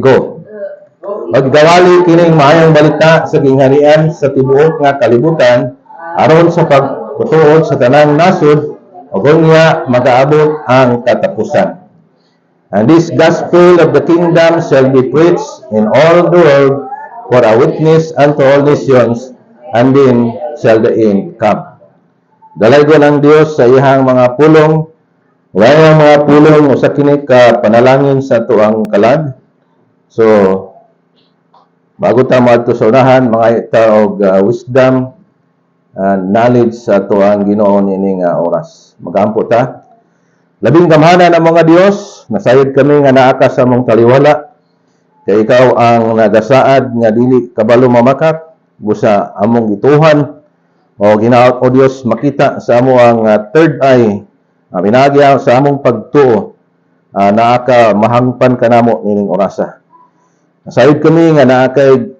Go. Magdawali kining maayong balita sa gingharian sa tibuok nga kalibutan aron sa pagtutuod sa tanang nasod ug unya magaabot ang katapusan. And this gospel of the kingdom shall be preached in all the world for a witness unto all nations, and then shall the end come. Dalaygon ang Dios sa iyang mga pulong, wala mga pulong usa kini ka panalangin sa tuang kalag. So bago ta moadto sa unahan, mga ita og wisdom and knowledge sa tuang Ginoo nining oras. Magampo ta. Labing gamhanan ang mga Dios, nasayod kami nga naa ka sa among taliwala. Kay ikaw ang nagasaad nga dili kabalo mamakak busa among gituhan o ginaot o Dios makita sa amo ang third eye, pinagya sa among pagtuo, naa ka mahangpan kanamo nining orasa. Nasayod kami nga naa kay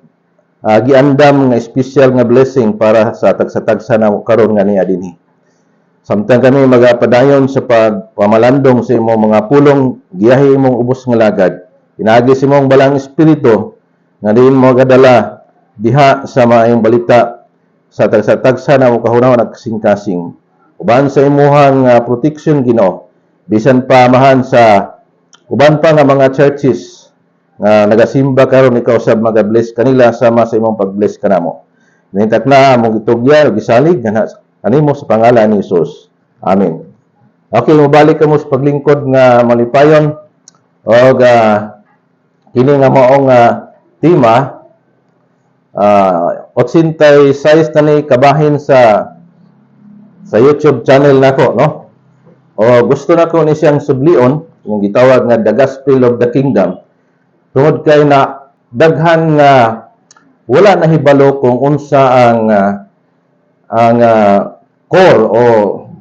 giandam nga special nga blessing para sa tagsa-tagsa na karon nga niya dinhi. Samtang kami magapadayon sa pagpamalandong sa imong mga pulong, giyahi imong ubos nga lagad. Pinagi sa imong balang espiritu nga diin mo gadala diha sa maayong balita sa tagsa-tagsa na kahunahon at kasing-kasing. Uban sa imuhang protection Ginoo, bisan pa mahan sa uban pa nga mga churches nga nagasimba karon ikaw sa magabless kanila sama sa imong pagbless kanamo. Nintak na among gitugya ug gisalig kanimo sa pangalan ni Jesus. Amen. Okay, mobalik kamo sa paglingkod nga malipayon og kini nga maong tema 86 na ni kabahin sa YouTube channel nako, no? O gusto nako ni siyang sublion, yung gitawag nga The Gospel of the Kingdom. Tungod kay na daghan nga wala nahibalo kung unsa ang core o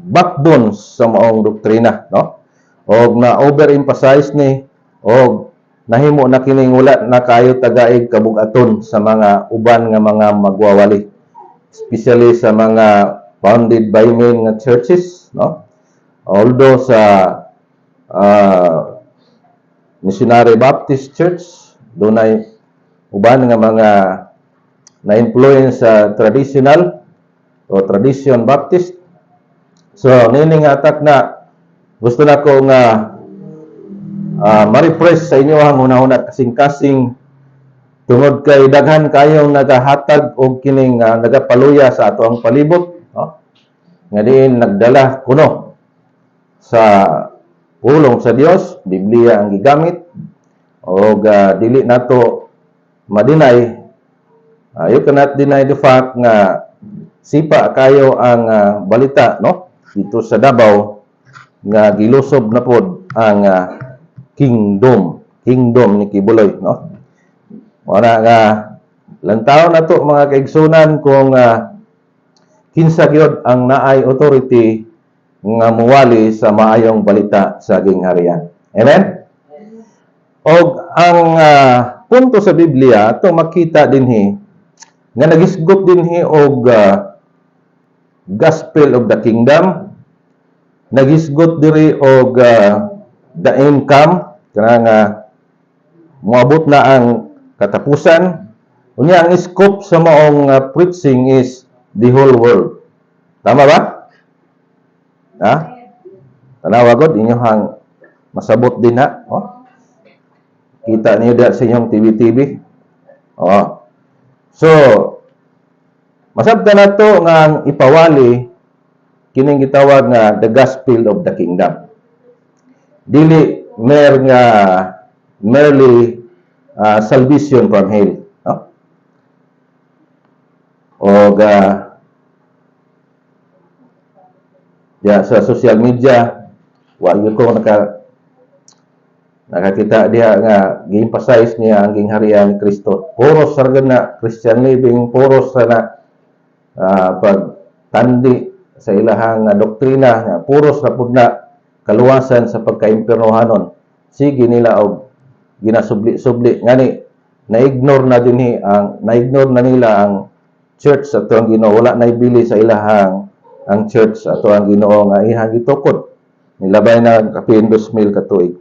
backbone sa maong doktrina, no? Og na overemphasize ni og nahimo na kining wala na kayo tagaig kabug-aton sa mga uban nga mga magwawali, especially sa mga founded by men nga churches, no? Although sa Missionary Baptist Church dunay uban nga mga na-influence sa traditional o tradition Baptist. So nining atak na gusto na ko nga ma-refresh sa inyo ang una-una kasing-kasing tungod kay daghan kayong nagahatag og kining nagapaluya sa ato ang palibot, no? Nga diin nagdala kuno sa pulong sa Dios, Biblia ang gigamit og dili nato madinay, you cannot deny the fact nga sipa kayo ang balita, no? Dito sa Davao nga gilusob na pod ang kingdom ni Kibuloy, no? Wala nga lantaw na to mga kaigsunan kung kinsa gyud ang naay authority nga muwali sa maayong balita sa gingharian. Amen. Og ang punto sa Biblia to makita dinhi nga nagisgot dinhi og Gospel of the Kingdom, nagisgot diri og the end come, kanang moabot na ang katapusan. Unya ang scope sa maong preaching is the whole world. Tama ba? Ha? Tanawa gud inyong masabot din na, oh. Kita niyo da sa inyong TV. Oh. So masabta na to nga ipawali kining gitawag nga the gospel of the kingdom. Dili merely salvation from hell, no? O sa social media wa gyud ko nakakita diha nga gi-emphasize niya ang gingharian ni Kristo. Puro sargan na Christian living, puro sa na pagtandi sa ilahang doktrina, nga puro sa pud na kaluwasan sa pagka-impiernohanon. Sige nila og ginasubli-subli ngani na-ignore na nila ang church sa tuang Ginoo. Wala na ibili sa ilahang ang church ato ang Ginoo nga ihang gitukod nilabay na kapin 2,000 ka tuig.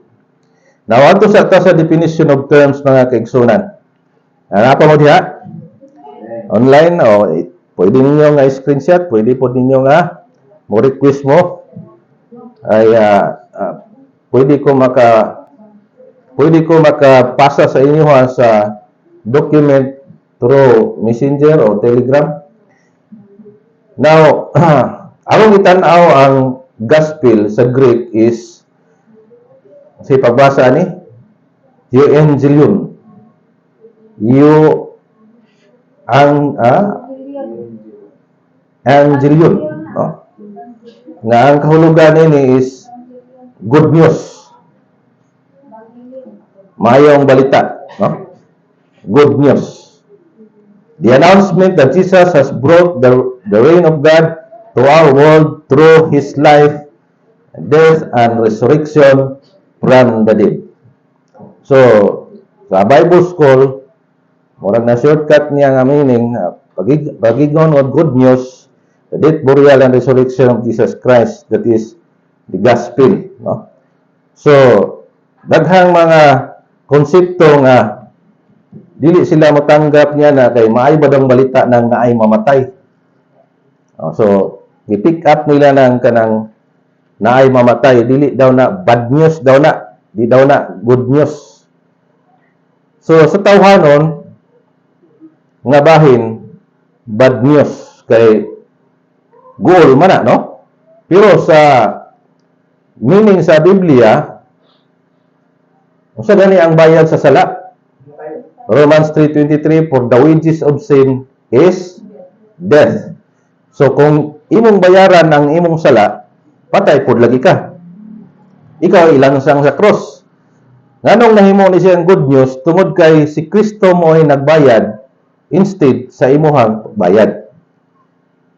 Now, ato sa definition of terms mga kaigsunan. Apa mo diha? Online o pwede ninyo nga screenshot, pwede po ninyo nga mo request mo ay pwede ko makapasa sa inyo sa document through Messenger o Telegram. Now, arong itanaw ang gospel sa Greek is si pagbasa ni Evangelion. Evangelion, no? Nga ang kahulugan ini is good news. Mayong balita, no? Good news. The announcement that Jesus has brought the reign of God to our world through His life, death, and resurrection from the dead. So, sa Bible School, murag na shortcut niya nga meaning, pagigon of good news, the death, burial, and resurrection of Jesus Christ, that is the gospel. No? So, daghang mga konsepto nga dili sila matanggap niya na kay maay ba dang balita nang naay mamatay. So, i-pick up nila ng kanang naay mamatay, dili daw na bad news daw na, di daw na good news. So, sa tawhanon nga bahin, bad news kay goal man na, no? Pero sa meaning sa Biblia, unsa gani ang bayad sa sala? Romans 3:23, for the wages of sin is death. So kung imong bayaran ang imong sala, patay pud lagi ka. Ikaw ilansang sa cross. Nganong nahimo ni siyang good news tungod kay si Kristo mo ay nagbayad instead sa imuhang bayad.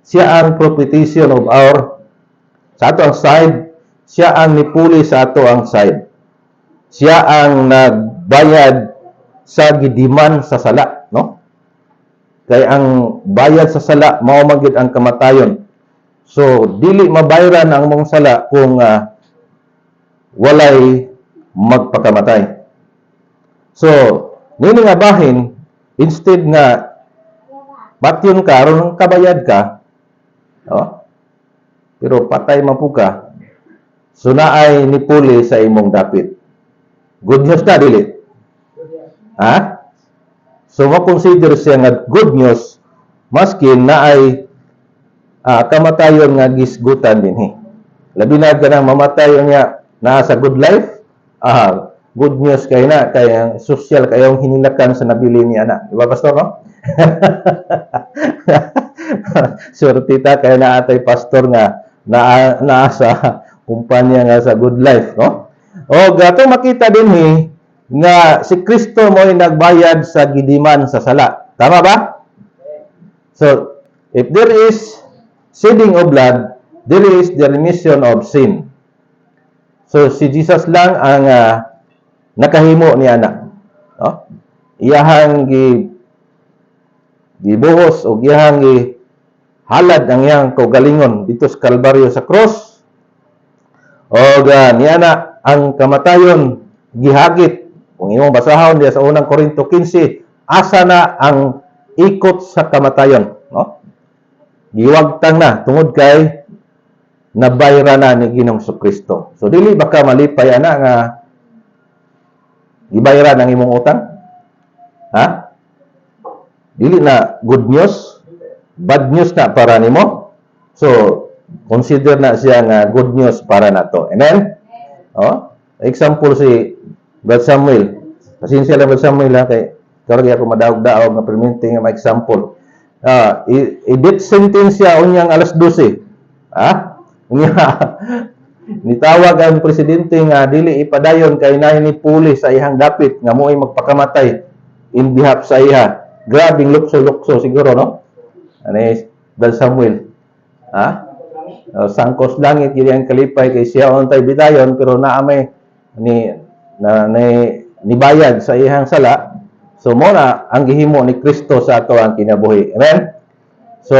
Siya ang propitiation of our sa ato ang side, siya ang nipuli sa ato ang side. Siya ang nagbayad sa gidiman sa sala, no? Kay ang bayad sa sala mao man gid ang kamatayon. So dili mabayaran ang mong sala kung walay magpakamatay. So nini nga bahin, instead nga patyon ka aron kabayad ka, no? Pero patay man po ka, so naay nipuli sa imong dapit. Good news na dili? Ha? So, makonsider siya nga good news, maskin na ay kamatayon nga gisgutan din. Labi na ganang mamatay niya na sa good life, good news kay na, kay social kayong hinilakan sa nabili ni anak. Diba, Pastor, no? Sure, tita, kaya na atay pastor nga na sa kumpanya nga sa good life, no? O, gato makita din nga si Kristo mo ay nagbayad sa gidiman sa sala. Tama ba? So, if there is shedding of blood, there is the remission of sin. So, si Jesus lang ang nakahimo ni anak. No? Iyahang gibuhos o iyahang halad ang iyang kaugalingon dito sa Kalbaryo sa cross. O ni anak ang kamatayon gihagit. Kung imong basahon diya sa unang Korinto 15, asa na ang ikot sa kamatayon, no? Giwagtang na tungod kay nabayra na ni Ginoong Kristo. So dili baka malipay ana nga gibayaran ang imong utang? Ha? Dili na good news, bad news na para nimo. So consider na siya nga good news para nato. Amen? Oh, example si Brad Samuel. Pasensya lang Brad Samuel kay karagi ako madaog-daog nga perminting nga example. I-death sentence siya unyang alas 12. Unya nitawag ang presidente nga dili ipadayon kay naay ni puli sa ihang dapit nga mo'y magpakamatay in behalf sa iha. Grabing lukso-lukso siguro, no? Ani Brad Samuel. Sangkos langit gid ang kalipay kay siya untay bidayon pero naamay nibayad sa ihang sala. So mo na ang gihimo ni Kristo sa ato ang kinabuhi. Amen. So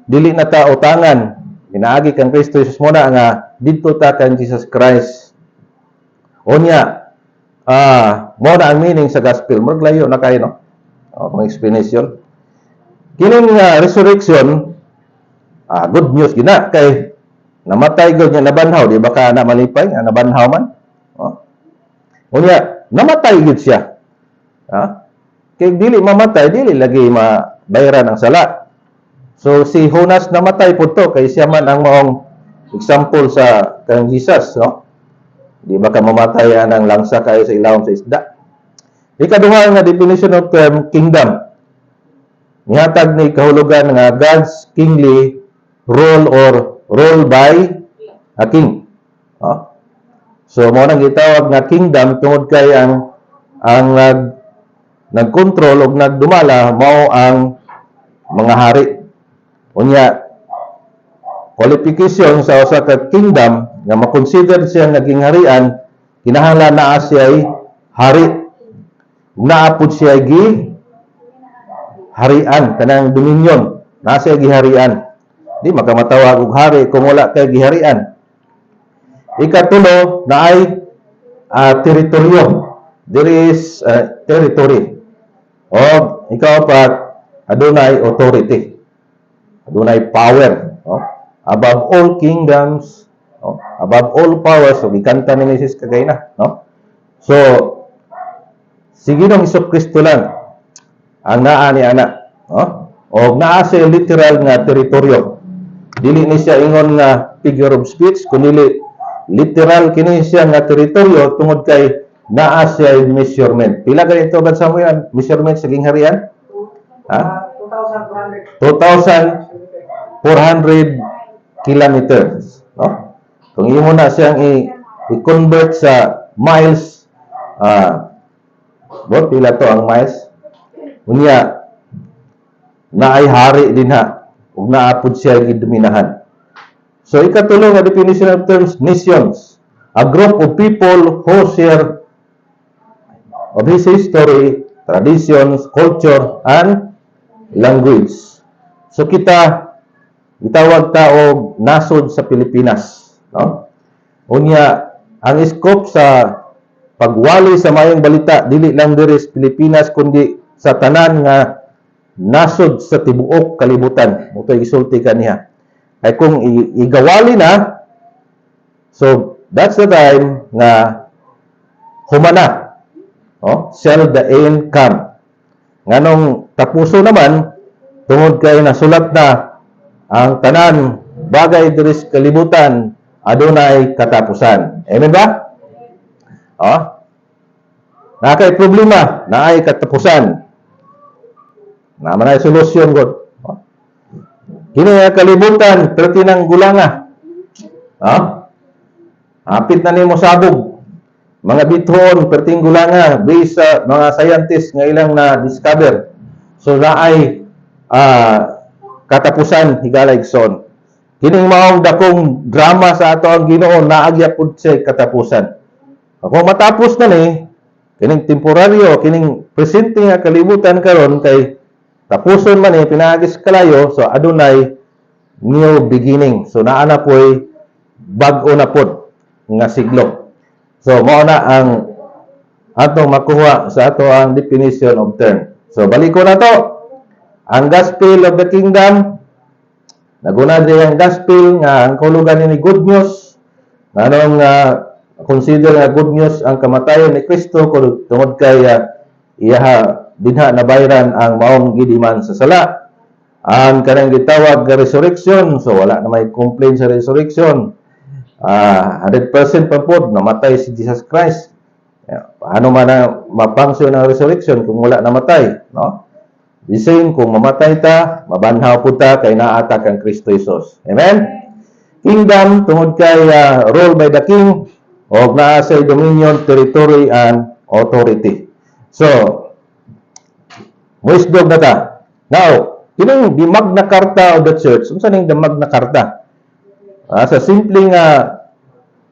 dili na ta utangan, pinaagi kang Kristo Jesus mo na nga didto ta kan Jesus Christ. Unya mo na ang meaning sa gospel. Maglayo na kayo, no? Kung explanation. Kining resurrection, good news gina kay namatay gud niya nabanhaw, di ba ka na malipay nga nabanhaw man? Unya, namatay gud siya. Kay dili mamatay, dili lagi mabayaran ang sala. So si Jonas namatay pud to kay siya man ang maong example sa kang Jesus, no? Di ba ka mamatay ang langsa kayo sa ilawom sa isda? Ikaduha nga definition of term kingdom. Nihatag ni kahulugan nga God's kingly rule or rule by a king. So mo nang gitawag nga kingdom tungod kay ang nagkontrol og nagdumala mao ang mga hari. Unya qualification sa usa ka kingdom nga makonsider siya naging harian, kinahanglan naa siya ay hari. Naapod siya gi harian, kanang dominion, naa siya giharian. Di makamatawag og hari kung wala kay giharian. Ikatulo, naay teritoryo. There is territory. O ikaw pa, adunay authority. Adunay power. Above all kingdoms, above all powers. So, gikanta ni Mrs. Kagayna. So, si Ginoong Hesukristo lang ang naa ni ana. O naa siya literal nga teritoryo. Dili ni siya ingon nga figure of speech, kundi literal kini siya nga teritoryo tungod kay naa siya measurement. Pila ganito ba sa mo yan? Measurement sa gingharian? 2,400 kilometers. Kung imo na siyang i-convert sa miles, pila to ang miles? Unya, naay hari din ha, ug naapod siya gidominahan. So, ikatulo nga definition of terms, nations. A group of people who share of his history, traditions, culture, and language. So, gitawag ta og nasod sa Pilipinas. Unya, ang scope sa pagwali sa mayong balita, dili lang diri sa Pilipinas, kundi sa tanan nga nasod sa tibuok kalibutan. Muto'y isulti kaniya. Ay kung igawali na, so that's the time nga humana. Shall the end come. Nganong tapuso naman, tungod kay nasulat na ang tanan bagay diri sa kalibutan, adunay katapusan. Amen ba? Nakay problema, naay katapusan. Naman ay solusyon gud. Kini nga kalibutan, perti ng gulanga. Hapit na nimo sabog. Mga bithon, perting gulanga, based sa mga scientists nga ilang na-discover. So, naay katapusan, higalay son. Kining maong dakong drama sa ato ang Ginoo, naagya pud sa katapusan. Kung matapos na ni, kining temporaryo, kining presente nga kalibutan karon kay tapuson man pinaagis kalayo, so adunay new beginning. So naana po'y bag-o na pod nga siglo. So mao na ang atong makuha sa ato ang definition of term. So baliko na to. Ang gospel of the kingdom, naguna din ang gospel nga ang kahulugan ni good news. Anong consider nga good news ang kamatayon ni Kristo tungod kay iyaha dinha nabayran ang maong gidiman sa sala. Ang kanang gitawag nga resurrection, so wala na may complain sa resurrection. 100% pa po namatay si Jesus Christ. Paano man na mapangsyon ang resurrection kung wala namatay, no? The same kung mamatay ta, mabanhaw po ta kay naata kang Kristo Jesus. Amen. Kingdom tungod kay rule by the king o naa sa dominion, territory and authority. So wisdom na ta. Now, kining the Magna Carta of the Church, unsa ning the Magna Carta? Sa simpleng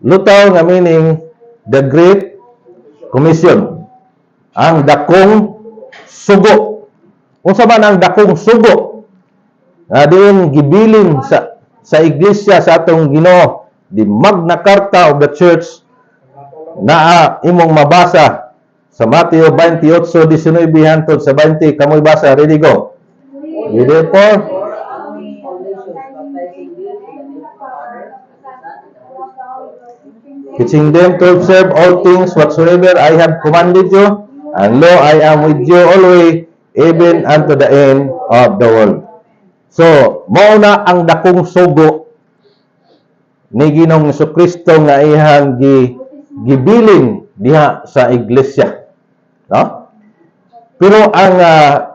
lutaw nga meaning the Great Commission. Ang dakong sugo. Unsa man ang dakong sugo? Diin gibilin sa iglesia sa atong Ginoo, the Magna Carta of the Church na imong mabasa Sa Mateo 28:19 hangtod sa 20, kamoy basa, ready go. Ready po. Teaching them to observe all things whatsoever I have commanded you, and lo, I am with you always, even unto the end of the world. So, mauna ang dakong sugo ni Ginoong Jesucristo nga ihang gibilin diha sa iglesia. No? Pero ang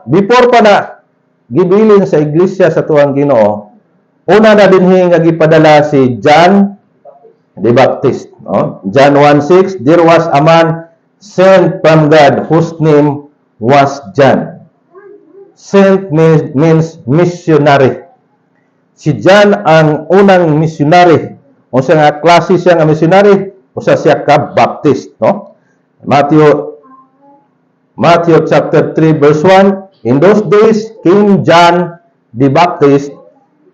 before pa na gibilin sa iglesia sa tuwang Ginoo, una na dinhi nga gipadala si John the Baptist. No? John 1:6, there was a man sent from God whose name was John. Sent means missionary. Si John ang unang missionary. O sa nga klase siya nga missionary, o sa siya ka Baptist. No? Matthew chapter 3 verse 1, in those days came John the Baptist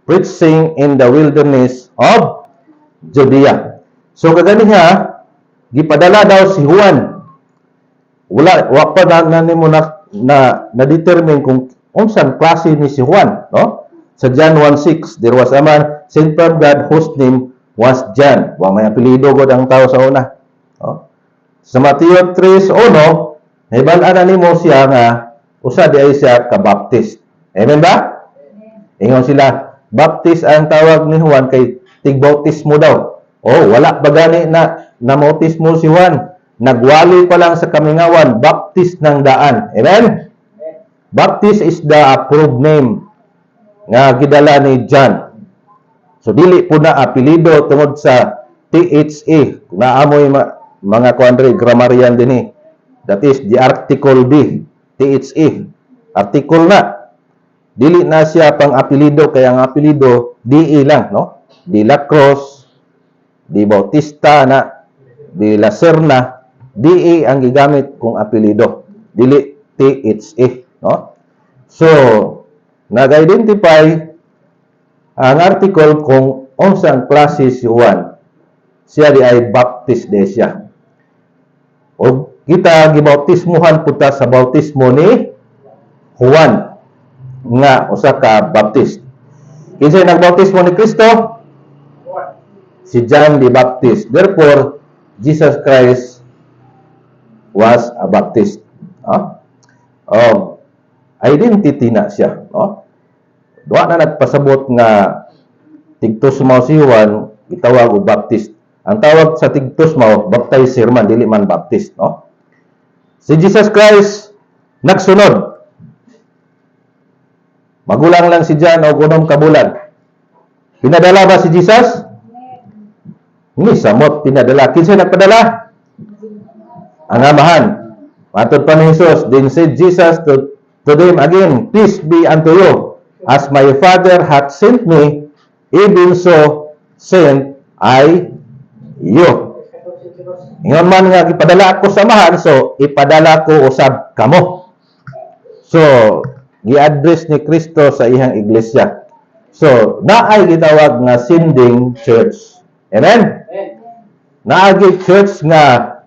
preaching in the wilderness of Judea. So kaganiha, gipadala daw si Juan. Wa pa na nimo na determine kung unsang klase ni si Juan, no? Sa John 1:6, there was a man sent from God whose name was John. Wa may apelyido gud ang tao sa una. No? Sa Mateo 3:1, nahibal-an nimo siya nga usa di ay siya ka Baptist. Amen ba? Ingon sila, Baptist ang tawag ni Juan kay tigbautismo daw. Oh, wala ba gani na namautismo si Juan? Nagwali pa lang sa kamingawan, Baptist ng daan. Amen? Baptist is the approved name nga gidala ni John. So, dili po na apelido tungod sa THA. Kung naamoy mga kuandre, grammarian din eh. That is the article D. THA. Article na. Dili na siya pang apelido, kaya ang apelido, DE lang, no? De La Cruz, Di Bautista na, Di La Serna, DE ang gigamit kung apelido. Dili THA, no? So, nag-identify ang article kung unsang klase si Juan. Siya di ay Baptist de siya. O kita gibautismuhan puta sa bautismo ni Juan nga usa ka Baptist. Kinsay nagbautismo ni Kristo? Si John the Baptist. Therefore, Jesus Christ was a Baptist. Identity na siya. No? Duwa na nagpasabot nga tigtusmaw si Juan, itawag o Baptist. Ang tawag sa tigtusmaw, baptizer man, dili man Baptist. No? Si Jesus Christ, nagsunod. Magulang lang si John o gunong kabulan. Pinadala ba si Jesus? Hindi, samot pinadala. Kinsay nagpadala? Ang amahan. Matod pa ni Jesus, then said Jesus to them again, peace be unto you. As my Father hath sent me, even so sent I you. Ingon man nga, ipadala ako sa amahan, so ipadala ko usab kamo. So, gi-address ni Kristo sa ihang iglesia. So, naay gitawag nga sending church. Amen? Naagi church nga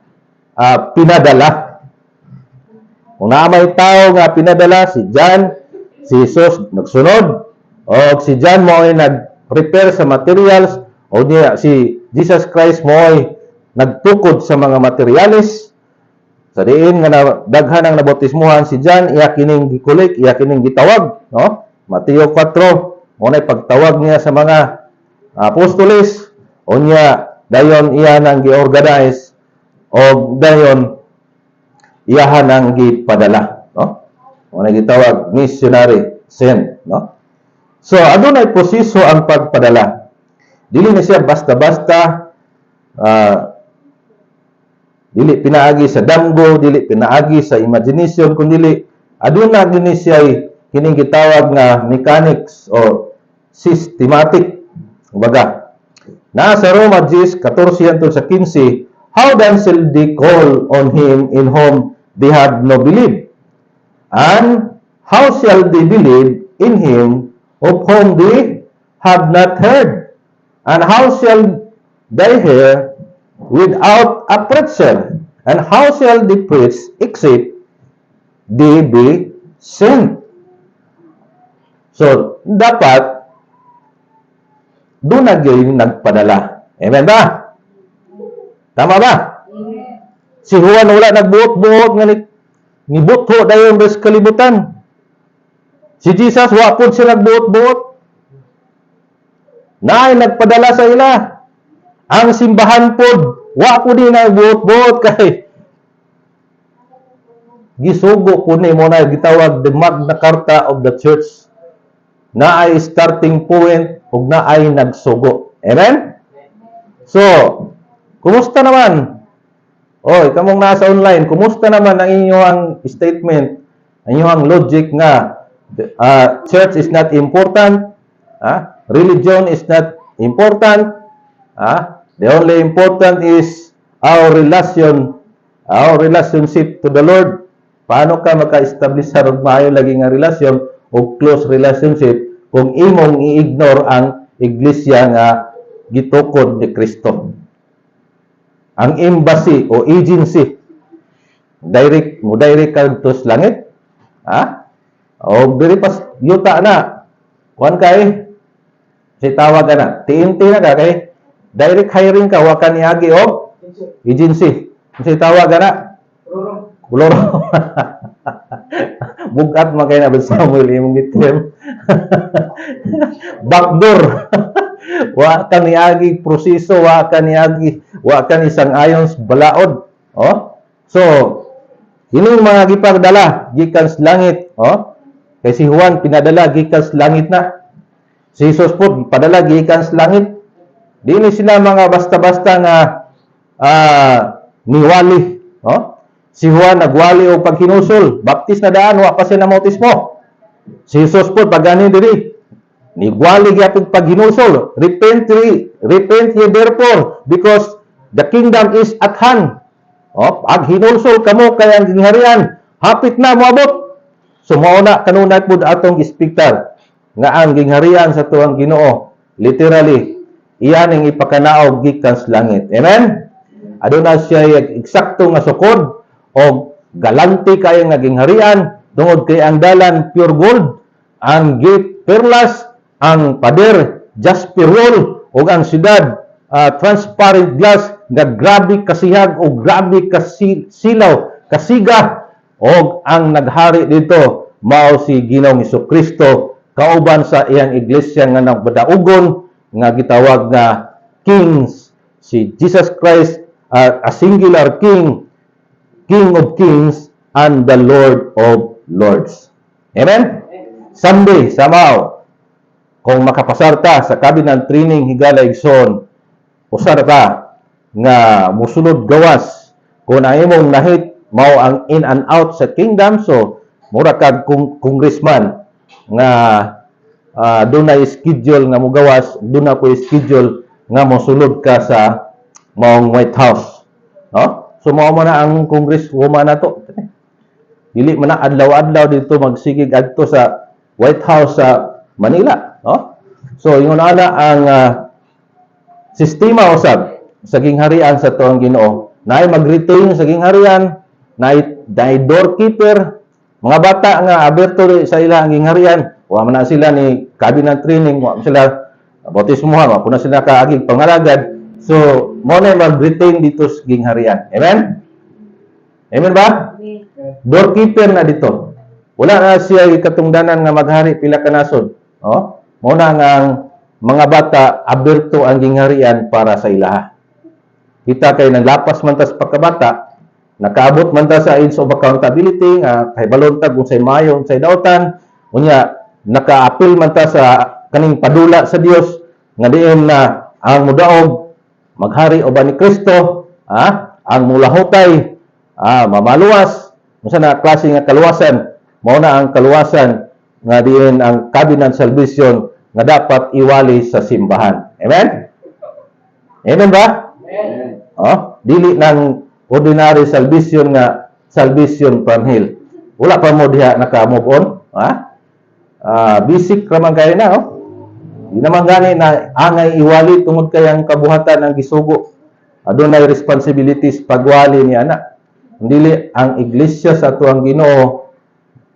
pinadala. Kung may tao nga pinadala, si John, si Jesus nagsunod, o si John mo ay nag-prepare sa materials, o niya, si Jesus Christ mo ay nagtukod sa mga materialis. Sa diin nga daghan ang nabautismuhan si John, iya kining gikulik, iya kining gitawag, no? Mateo 4, mo na pagtawag niya sa mga apostoles, o niya dayon iya nang gi-organize, o dayon iyahan ang gipadala, no? Mo na gitawag missionary sent, no? So adunay proseso ang pagpadala. Dili na siya basta-basta dili pinaagi sa damgo, dili pinaagi sa imagination, kundi aduna gini siya kining gitawag nga mechanics o systematic. Kumbaga, nasa Roma 10:14-15, how then shall they call on him in whom they have no belief? And how shall they believe in him of whom they have not heard? And how shall they hear without a preacher? And how shall they preach except they be sent? So, dapat doon na yung nagpadala. Amen ba? Tama ba? Si Juan wala nagbuot-buot nga ni butho dayon sa kalibutan. Si Jesus wa pud siya nagbuot-buot. Naay nagpadala sa ila. Ang simbahan pod wa pud ni nagbuot-buot kay gisugo po ni mo na gitawag the Magna Carta of the Church. Naay starting point ug naay nagsugo. Amen? So, kumusta naman? Oy, kamong nasa online, kumusta naman ang inyong statement, ang inyong logic nga church is not important, religion is not important, the only important is our relationship to the Lord. Paano ka maka-establish sa maayo lagi nga relasyon o close relationship kung imong i-ignore ang iglesia nga gitukod ni Kristo? Ang embassy o agency direct ka to sa langit, o diri pas yuta na kuan kay si tawag na TNT na ka kay direct hiring ka wa ka niagi og agency si tawag na kuloro. Bugat man kay na Samuel imong gitlem. Backdoor. Wa ka niagi proseso, wa ka ni sang-ayon sa balaod. So ining mga gipagdala gikan sa langit, kay si Juan pinadala gikan sa langit na. Si Jesus po padala gikan sa langit. Dili sila mga basta-basta nga niwali, Si Juan nagwali o paghinusol, baptis na daan, wa pa siya na bautismo. Si Jesus po pagani diri, nigwali gyapon paghinusol, repent ye therefore, because the kingdom is at hand. Pag hinulsol kamo kay ang gingharian, hapit na moabot. So mauna kanunay pud atong gispektar nga ang gingharian sa tuang Ginoo, literally, iyan ang ipakanaog gikan sa langit. Amen? Aduna siya eksakto nga sukod o galante kay nga gingharian tungod kay ang dalan pure gold, ang gate perlas, ang pader jasper wool, ug ang syudad transparent glass nga grabe kasihag o grabe kasilaw, kasiga, ug ang naghari dito mao si Ginoong Hesukristo kauban sa iyang iglesia nga nagbadaugon nga gitawag nga kings, si Jesus Christ, a singular king, King of Kings and the Lord of Lords. Amen? Someday, somehow, kung makapasar ta sa kabinang training higala igsoon, usar ka nga musunod gawas kung ang imong nahit mao ang in and out sa kingdom, so mura kag congressman nga dunay schedule nga mogawas, duna po schedule nga mosulod ka sa maong White House. So mao man na ang congresswoman nato. Dili man na adlaw-adlaw dito magsigig adto sa White House sa Manila, So ingon ana ang sistema usab sa gingharian sa tuang Ginoo. Naay mag-retain sa gingharian, naay doorkeeper, mga bata nga aberto sa ilang gingharian, wa man na sila ni cabinet training, wa man sila bautismohan, wa na sila kaagig pangalagad. So, mo na mag-retain dito sa gingharian. Amen? Amen ba? Doorkeeper na dito. Wala na siya katungdanan nga maghari pila ka nasod. Mo na nga ang mga bata aberto ang gingharian para sa ilaha. Kita kay naglapas man ta sa pagkabata, nakaabot man ta sa age of accountability, kay balontag kung say mayo, say dautan, unya naka-appeal man ta sa kaning padula sa Dios nga diin na ang mudaog maghari uban ni Kristo, ang mulahutay, mamaluwas, unsa na klase nga kaluwasan, mao na ang kaluwasan nga diin ang covenant salvation nga dapat iwali sa simbahan. Amen? Amen ba? Amen. Dili ng ordinary salvation nga salvation from hell. Wala pa mo diha naka-move on, basic raman kay na, Di naman gani na angay iwali tungod kay ang kabuhatan ang gisugo. Adunay responsibilities pagwali ni anak. dili ang iglesia sa atuang Ginoo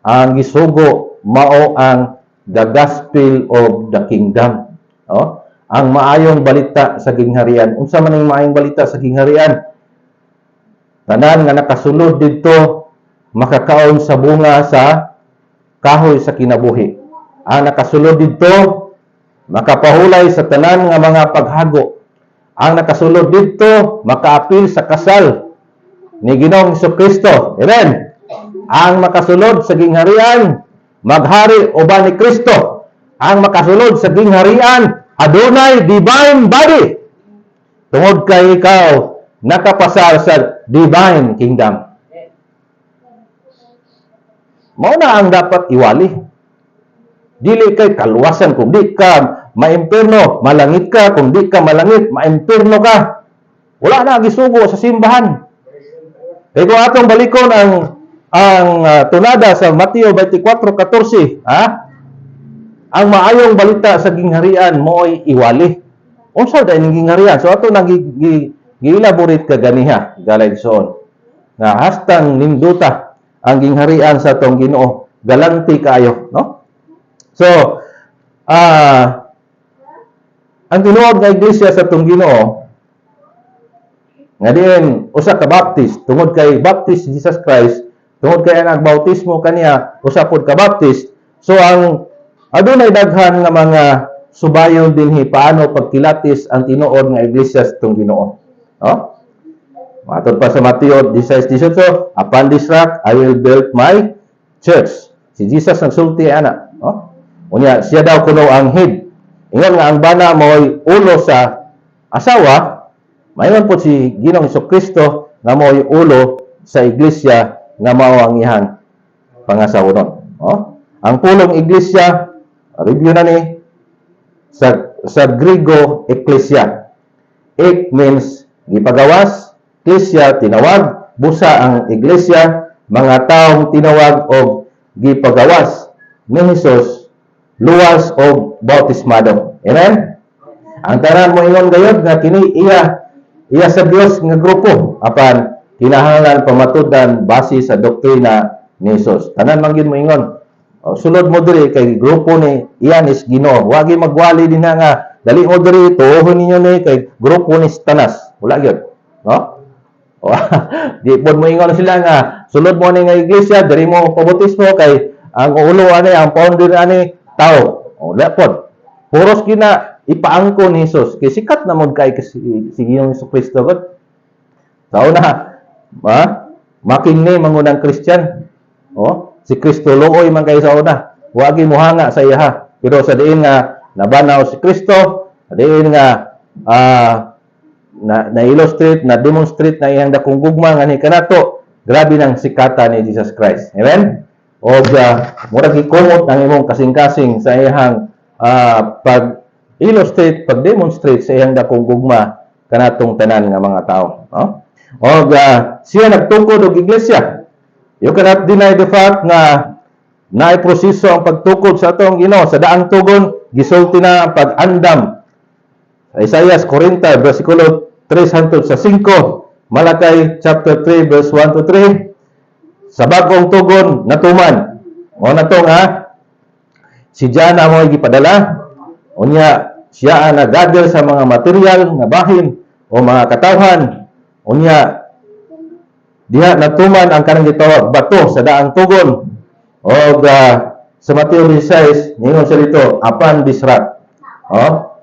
ang gisugo mao ang the gospel of the kingdom. Oh, ang maayong balita sa gingharian. Unsa man ang maayong balita sa gingharian? Tanan nga nakasulod didto makakaon sa bunga sa kahoy sa kinabuhi. Ang nakasulod didto makapahulay sa tanan nga mga paghago. Ang nakasulod didto makaapil sa kasal ni Ginoong Jesucristo. Amen. Ang makasulod sa gingharian maghari uban ni Kristo. Ang makasulod sa gingharian adunay divine body. Tungod kay ikaw nakapasar sa divine kingdom. Mao na ang dapat iwali. Dili kay kaluwasan kung di ka maimpierno, malangit ka, kung di ka malangit, maimpierno ka. Wala na gisugo sa simbahan. Kaya kung atong balikon ang tunada sa Mateo 24:14, ang maayong balita sa gingharian mo'y iwali. Unsa da ning gingharian? So ato nang gi-elaborate ka ganiha, galayson. Nga hastang ninduta ang gingharian sa atong Ginoo. Galanti kaayo, no? So, ang tinuod nga iglesia sa atong Ginoo nga diin usa ka baptist tungod kay baptist Jesus Christ, tungod kay ang bautismo kaniya usa pod ka baptist. So ang adunay daghan nga mga subayon dinhi paano pagkilatis ang tinuod nga iglesia sa atong Ginoo. No? Matod pa sa Mateo 16:18, upon this rock I will build my church. Si Jesus nagsulti ana, no? Unya siya daw kuno ang head. Ingon nga ang bana mo'y ulo sa asawa, mayon po si Ginoong Jesucristo nga mo'y ulo sa iglesia nga mao ang iyang pangasawonon. No? Ang pulong iglesia, review na ni sa Griego ecclesia. Ek means gipagawas, ecclesia tinawag, busa ang iglesia, mga taong tinawag og gipagawas ni Hesus, luwas og bautismado. Amen? Ang tanan mo ingon gayud nga kini iya sa Dios nga grupo apan kinahanglan pamatudan base sa doktrina ni Hesus. Tanan man gyud mo ingon. Sulod mo diri kay grupo ni iyan is Ginoo. Wa gyud magwali dinha nga dali mo diri tuohon ninyo ni kay grupo ni Satanas. Wala gyud. No? Di pod mo ingon sila nga sulod mo ni nga iglesia diri mo pabautismo kay ang ulo ani ang founder ani tao. Wala pod. Puros gina ipaangko ni Hesus kay sikat na mod kay si Ginoong Jesucristo gud. Sao na making ni mangunang Christian. Si Kristo luoy man kay sa una. Wa gyud mohanga sa iya. Pero sa diin nga nabanaw si Kristo, diin nga na-illustrate, na-demonstrate na iyang dakong gugma nga ni kanato, grabe ng sikata ni Jesus Christ. Amen? O murag gikumot ang imong kasing-kasing sa iyang pag-illustrate, pag-demonstrate sa iyang dakong gugma kanatong tanan nga mga tao. No? O siya nagtukod og iglesia. You cannot deny the fact na naay proseso ang pagtukod sa atong Ginoo. Sa daang tugon, gisulti na ang pag-andam. Isaiah 40, versikulo 3 hangtod sa 5, Malakay chapter 3, verse 1 to 3, sa bagong tugon, natuman. O na to nga, si Jana mo gipadala, unya siya ang nag-gather sa mga material nga bahin o mga katawhan, unya diha natuman ang kanang gitawag bato sa daang tugon. O sa Mateo 16, ningon siya dito, upon this rock.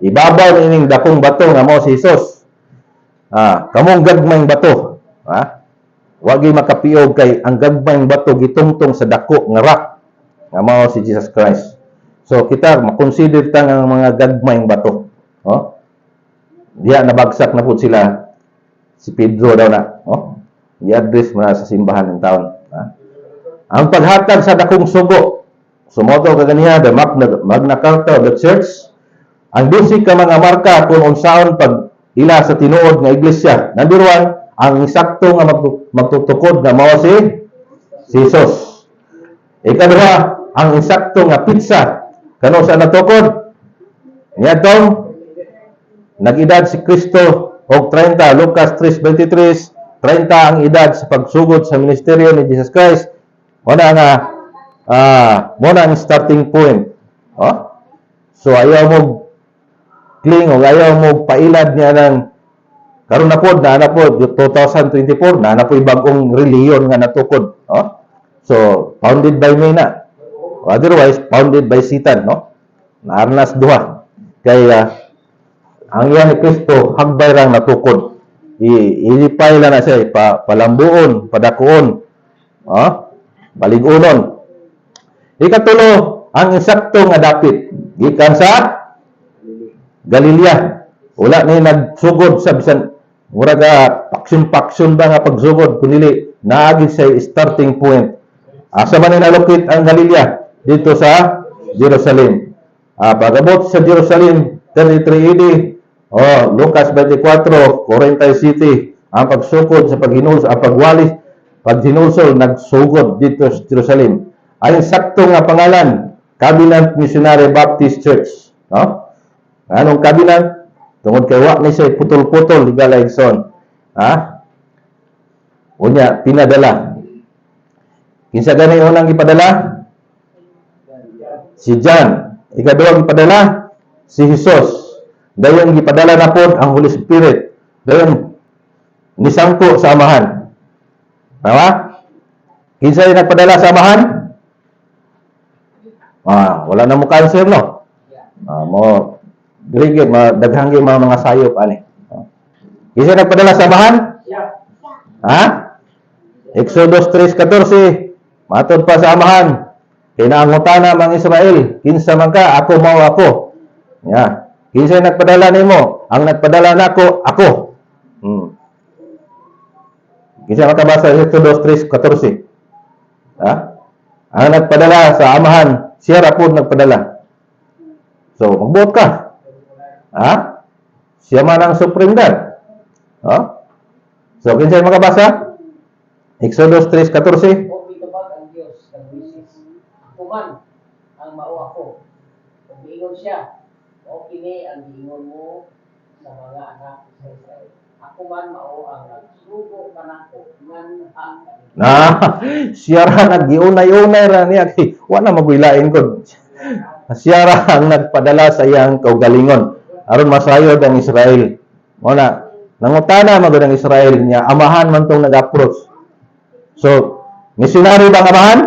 Ibabaw nining dakong bato nga mao si Hesus. Kamong gagmayng bato. Wagi makapiog kay ang gagmayng bato gitungtong sa dako nga rock nga mao si Jesus Christ. So kita makonsider ta nga mga gagmayng bato. Diya nabagsak na pud sila si Pedro daw na. I-address mo na sa simbahan ng taon. Ang paghatag sa dakong sugo. Sumoto kaganiya the Magna Carta of the Church. Ang 12 ka mga marka kung unsaon pag ila sa tinuod nga iglesia. Number 1, ang eksakto nga magtutukod nga mao si Jesus. Ikaduha, ang eksakto nga pizza kano sa natukod. Ngadtong nag-edad si Kristo og 30, Lucas 3:23, 30 ang edad sa pagsugod sa ministeryo ni Jesus Christ, muna nga, muna ang starting point. Oh? So, ayaw mo cling o ayaw mo pailad niya ng karon na po, 2024, na po bagong reliyon nga natukod. Oh? So, founded by me na. Otherwise, founded by Satan. No? Naarnas duha. Kaya, ang iyan ni Kristo, hagbay rang natukod. Ilipay lang na siya, palambuon, padakuon, baligunon. Ikatulo, ang insakto nga dapit. Gikan sa Galilea. Wala ni nagsugod sa bisan, muraga paksyon-paksyon ba nga pagsugod, kunili, naagid sa starting point. Asa man nalukit ang Galilea? Dito sa Jerusalem. Pagabot sa Jerusalem, 33 AD, Lucas 24, Corinthians City, ang pagsukod sa paghinulsol, ang paghinulsol, nagsugod dito sa Jerusalem. Ang sakto nga pangalan, Covenant Missionary Baptist Church. No? Anong Covenant? Tungod kay wa ni siya putol-putol, legal Egson. Unya, pinadala. Kinsa gani unang ipadala? Si John. Ikaduhang ipadala, si Jesus. Dayon gipadala na pod ang Holy Spirit. Dayon nisangko sa amahan. Tama? Kinsa yung nagpadala sa amahan? Wala na mo cancer, no? Mo grigid, daghang mga sayop ani. Kinsa nagpadala sa amahan? Exodus 3:14. Matod pa sa amahan. Kinaangutana mga Israel, kinsa man ka, ako mao ako. Kinsa nagpadala nimo? Ang nagpadala nako, ako. Kinsa makabasa sa Exodus 3:14? Ang nagpadala sa amahan, siya ra pud nagpadala. So, magbuot ka. Siya man ang Supreme God. So, kinsa makabasa? Exodus 3:14. O bitubag ang Diyos ng Moises. Ako man ang mao ako. Kung giingon siya, o kini ang giingon mo sa mga anak sa Israel. Ako man mao ang nagsugo kanako man ang Siya ra naggiunay-unay ra niya kay wala maguilain ko. Siya ra ang nagpadala sa iyang kaugalingon aron masayod ang Israel. Muna nangutana magud ang Israel niya, amahan man tong nag-approach. So, missionary ba ang amahan?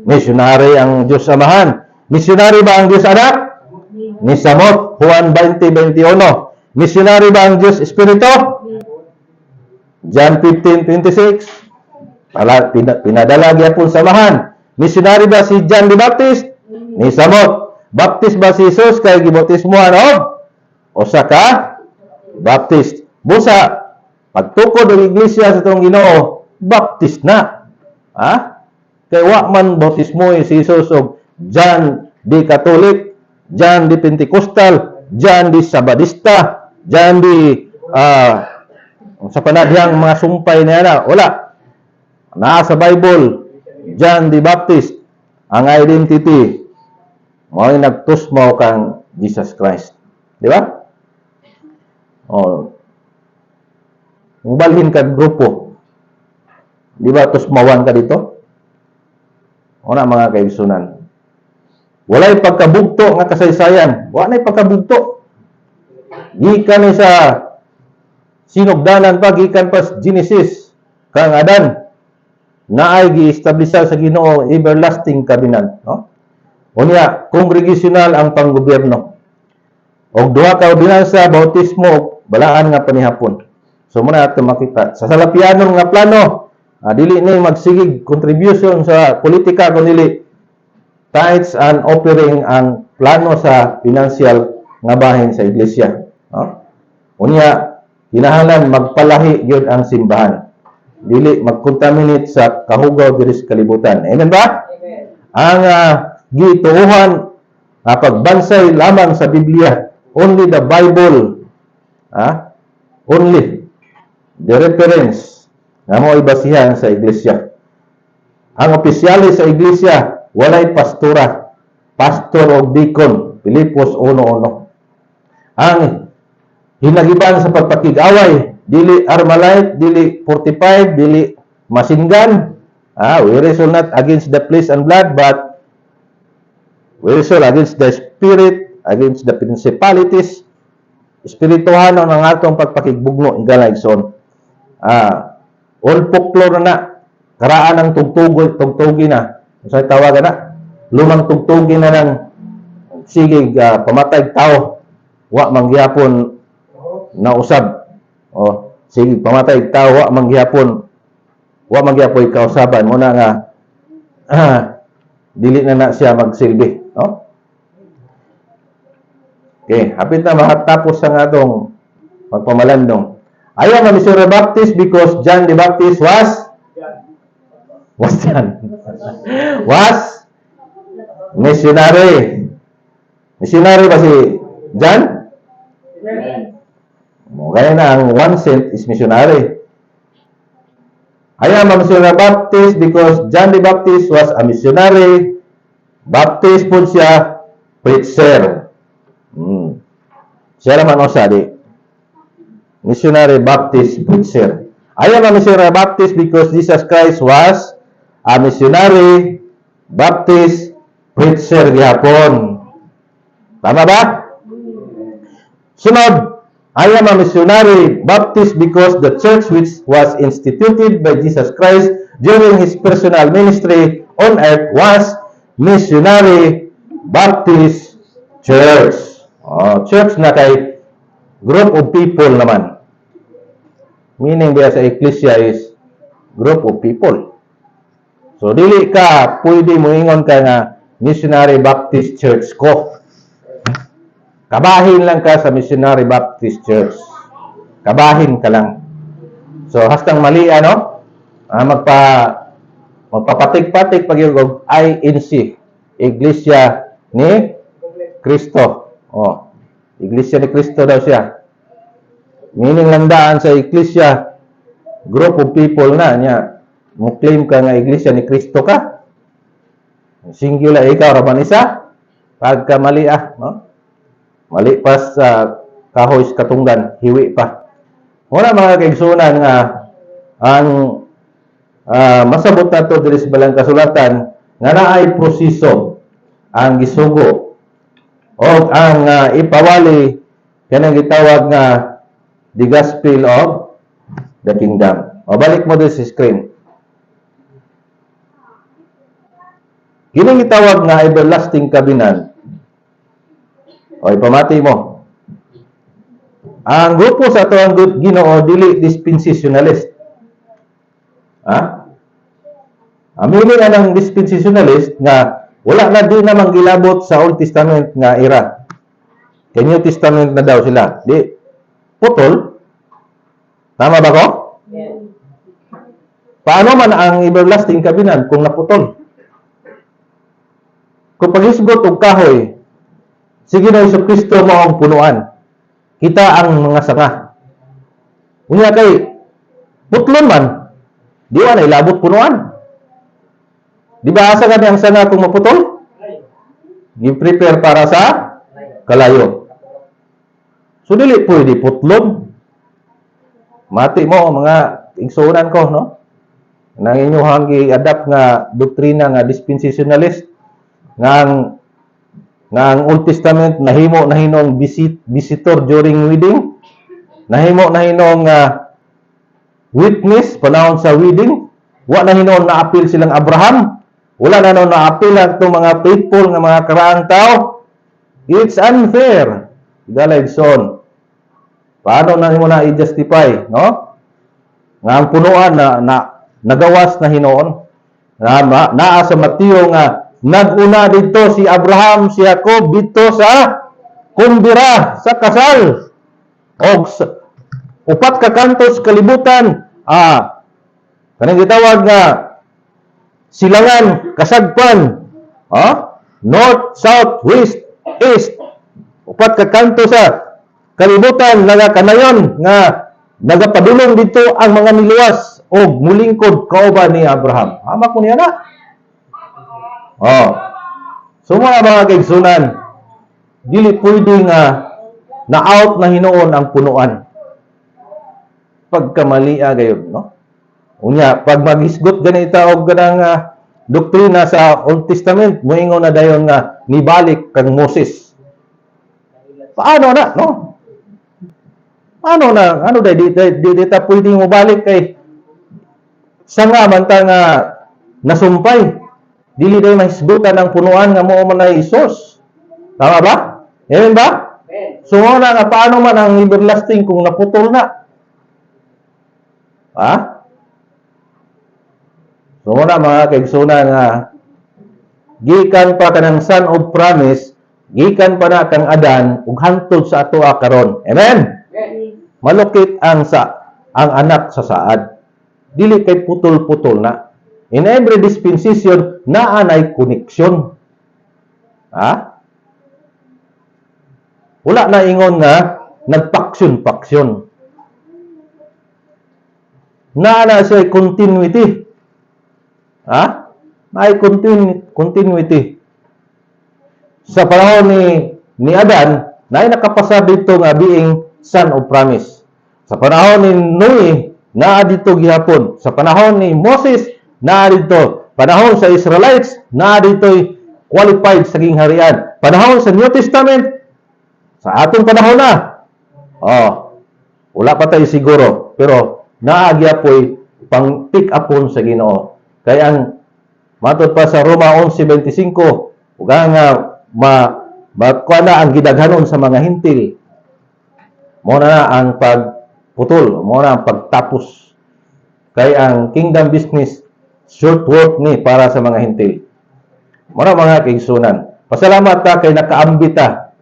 Missionary ang Diyos amahan. Missionary ba ang Diyos anak? Ni Samot, Juan 20:21. Missionary ba ang Diyos Espiritu? John 15:26. Pinadala gyapon sa amahan. Missionary ba si John the Baptist? Ni Samot. Baptist ba si Jesus kay gibautismohan o sa ka Baptist? Busa pagtukod ang iglesia sa tong Ginoo, Baptist na. Kay wa man bautismo si Jesus og John di Catholic, John di Pentecostal, John di Sabadista, John di sa panadihang mga sumpay niya wala. Sa Bible, John the Baptist ang identity mo ay nagtusmo kang Jesus Christ. Di ba? Mubalhin ka grupo. Di ba tusmawan ka dito? Na mga kaigsunan. Walay pagkabugto nga kasaysayan. Walay pagkabugto. Gikan ni sa sinugdanan pa, gikan pa Genesis, kang Adan, na ay gi-establisa sa Ginoo everlasting covenant. Unya, kongregasyonal ang panggobyerno. Og duha ka ordinansa, bautismo, balaan nga panihapon. So muna ato makita. Sa salapianon nga plano, dili ni magsigig contribution sa politika kundi tithes and offering ang plano sa financial nga bahin sa iglesia. Unya, kinahanglan magpalahi gyud ang simbahan. Dili magcontaminate sa kahugaw diri sa kalibutan. Amen ba? Amen. Ang gituohan pagbansay lamang sa Biblia, only the Bible, only the reference na mo ibasihan sa iglesia. Ang opisyalis sa iglesia, walay pastora, pastor o deacon, Pilipos 1:1. Ang hinagiban sa pagpakig-away, dili Armalite, dili 45, dili machine gun. We wrestle not against the flesh and blood, but we wrestle against the spirit, against the principalities. Espirituhan ang atong pagpakigbugno, igala igsoon. All folklore na, karaan ng tugtugi na. Sa tawagan na, lumang tugtugi na ng sige pamatay tao, wa mangyapon na usab. Sige pamatay tao, wa mangyapoy kausaban mo na nga dili na siya magsilbi, no? Okay, hapit na mahatapos ang atong magpamalandong. I am a missionary Baptist because John the Baptist was missionary. Missionary ba si John? Kaya na ang one sent is missionary. I am a missionary Baptist because John the Baptist was a missionary. Baptist po siya, preacher. Siya naman o di. Missionary Baptist preacher. I am a missionary Baptist because Jesus Christ was a missionary Baptist preacher gihapon. Tama ba? Sunod, I am a missionary Baptist because the church which was instituted by Jesus Christ during His personal ministry on earth was Missionary Baptist Church. Church na kay group of people naman. Meaning diya sa ecclesia is group of people. So, dili ka pwede mo ingon ka nga Missionary Baptist Church ko. Kabahin lang ka sa Missionary Baptist Church. Kabahin ka lang. So, hastang mali, magpapatik-patik pag yung INC, Iglesia ni Cristo. Iglesia ni Cristo daw siya. Meaning landaan sa Iglesia, group of people na niya. Mo-claim ka nga Iglesia ni Cristo ka. Singular, ikaw, raman isa. Pagka mali, mali pa sa kahoy katunggan, hiwi pa. Muna mga kaigsunan nga, ang masabot na ito diri sa balang kasulatan, nga naay proseso ang gisugo o ang ipawali kanang gitawag nga the gospel of the kingdom. Balik mo din sa screen. Kining gitawag nga everlasting covenant. Ipamati mo. Ang grupo sa ito ang Ginoo dili dispensationalist. Aminin ang dispensationalist nga wala na din namang gilabot sa Old Testament nga era. Kay New Testament na daw sila. Di, putol. Tama ba ko? Paano man ang everlasting covenant kung naputol? Kung paghisgot og kahoy, sige na Kristo mo ang punuan. Kita ang mga sanga. Unya kay putlon man, di na ilabot punuan. Di ba asa nga ang sanga kung maputol? Gi-prepare para sa kalayo. So dili pwede putlon. Mati mo mga ingsunan ko, no? Nang inyong gi-adapt nga doktrina nga dispensationalist nga ang Old Testament nahimo na hinong visitor during wedding, nahimo na hinong witness panahon sa wedding, wa na hinong na-appeal silang Abraham, wala na hinong na-appeal ang mga faithful nga mga karaang tao. It's unfair. Galay son. Paano na mo na i-justify, no? Nga ang punuan na nagawas na hinoon. Naa sa Mateo nga nag-una dito si Abraham, si Jacob dito sa kumbira, sa kasal. Upat ka kantos kalibutan. Kanang gitawag nga silangan, kasagpan. North, south, west, east. Upat ka kanto sa kalibutan nga kanayon nga nagapadulong dito ang mga niluwas o mulingkod kauban ni Abraham. Hama ko niya na. So mga kaigsunan, dili pwede nga na-out na hinoon ang punuan. pagkamalia gayud, no? Unya, pag magisgot ganita og ganang doktrina sa Old Testament, moingon na dayon nga nibalik kang Moses. Paano na, no? Paano na? Ano dai di ta pwedeng mo balik kay sanga man ta nga nasumpay. Dili day mahisgutan ang punuan nga mao man ay Isus. Tama ba? Amen ba? Amen. So na nga paano man ang everlasting kung naputol na? Ha? So na mga kaigsunan nga gikan pa kanang son of promise, gikan pa na kang Adan ug hantod sa atoa karon. Amen. Amen. Malukit ang anak sa saad. Dili kay putol-putol na. In every dispensation naa nay koneksyon. Ha? Wala na ingon nga nagpaksyon-paksyon. Naa na siya continuity. Ha? May continuity. Sa panahon ni Adan, na nakapasa dito nga being son of promise. Sa panahon ni Noe, naa dito gihapon. Sa panahon ni Moses, naa dito. Panahon sa Israelites, naa dito qualified sa gingharian. Panahon sa New Testament, sa atong panahon na. Wala pa tayo siguro, pero naa gihapon pang pick upon sa Ginoo. Kaya ang matod pa sa Roma 11:25, ug nga makuha na ang gidaghanon sa mga hintil. Mo na ang pagputol, mo na ang pagtapos. Kaya ang kingdom business short work ni para sa mga hintil. Mo na mga kaigsunan. Pasalamat ta kay nakaambita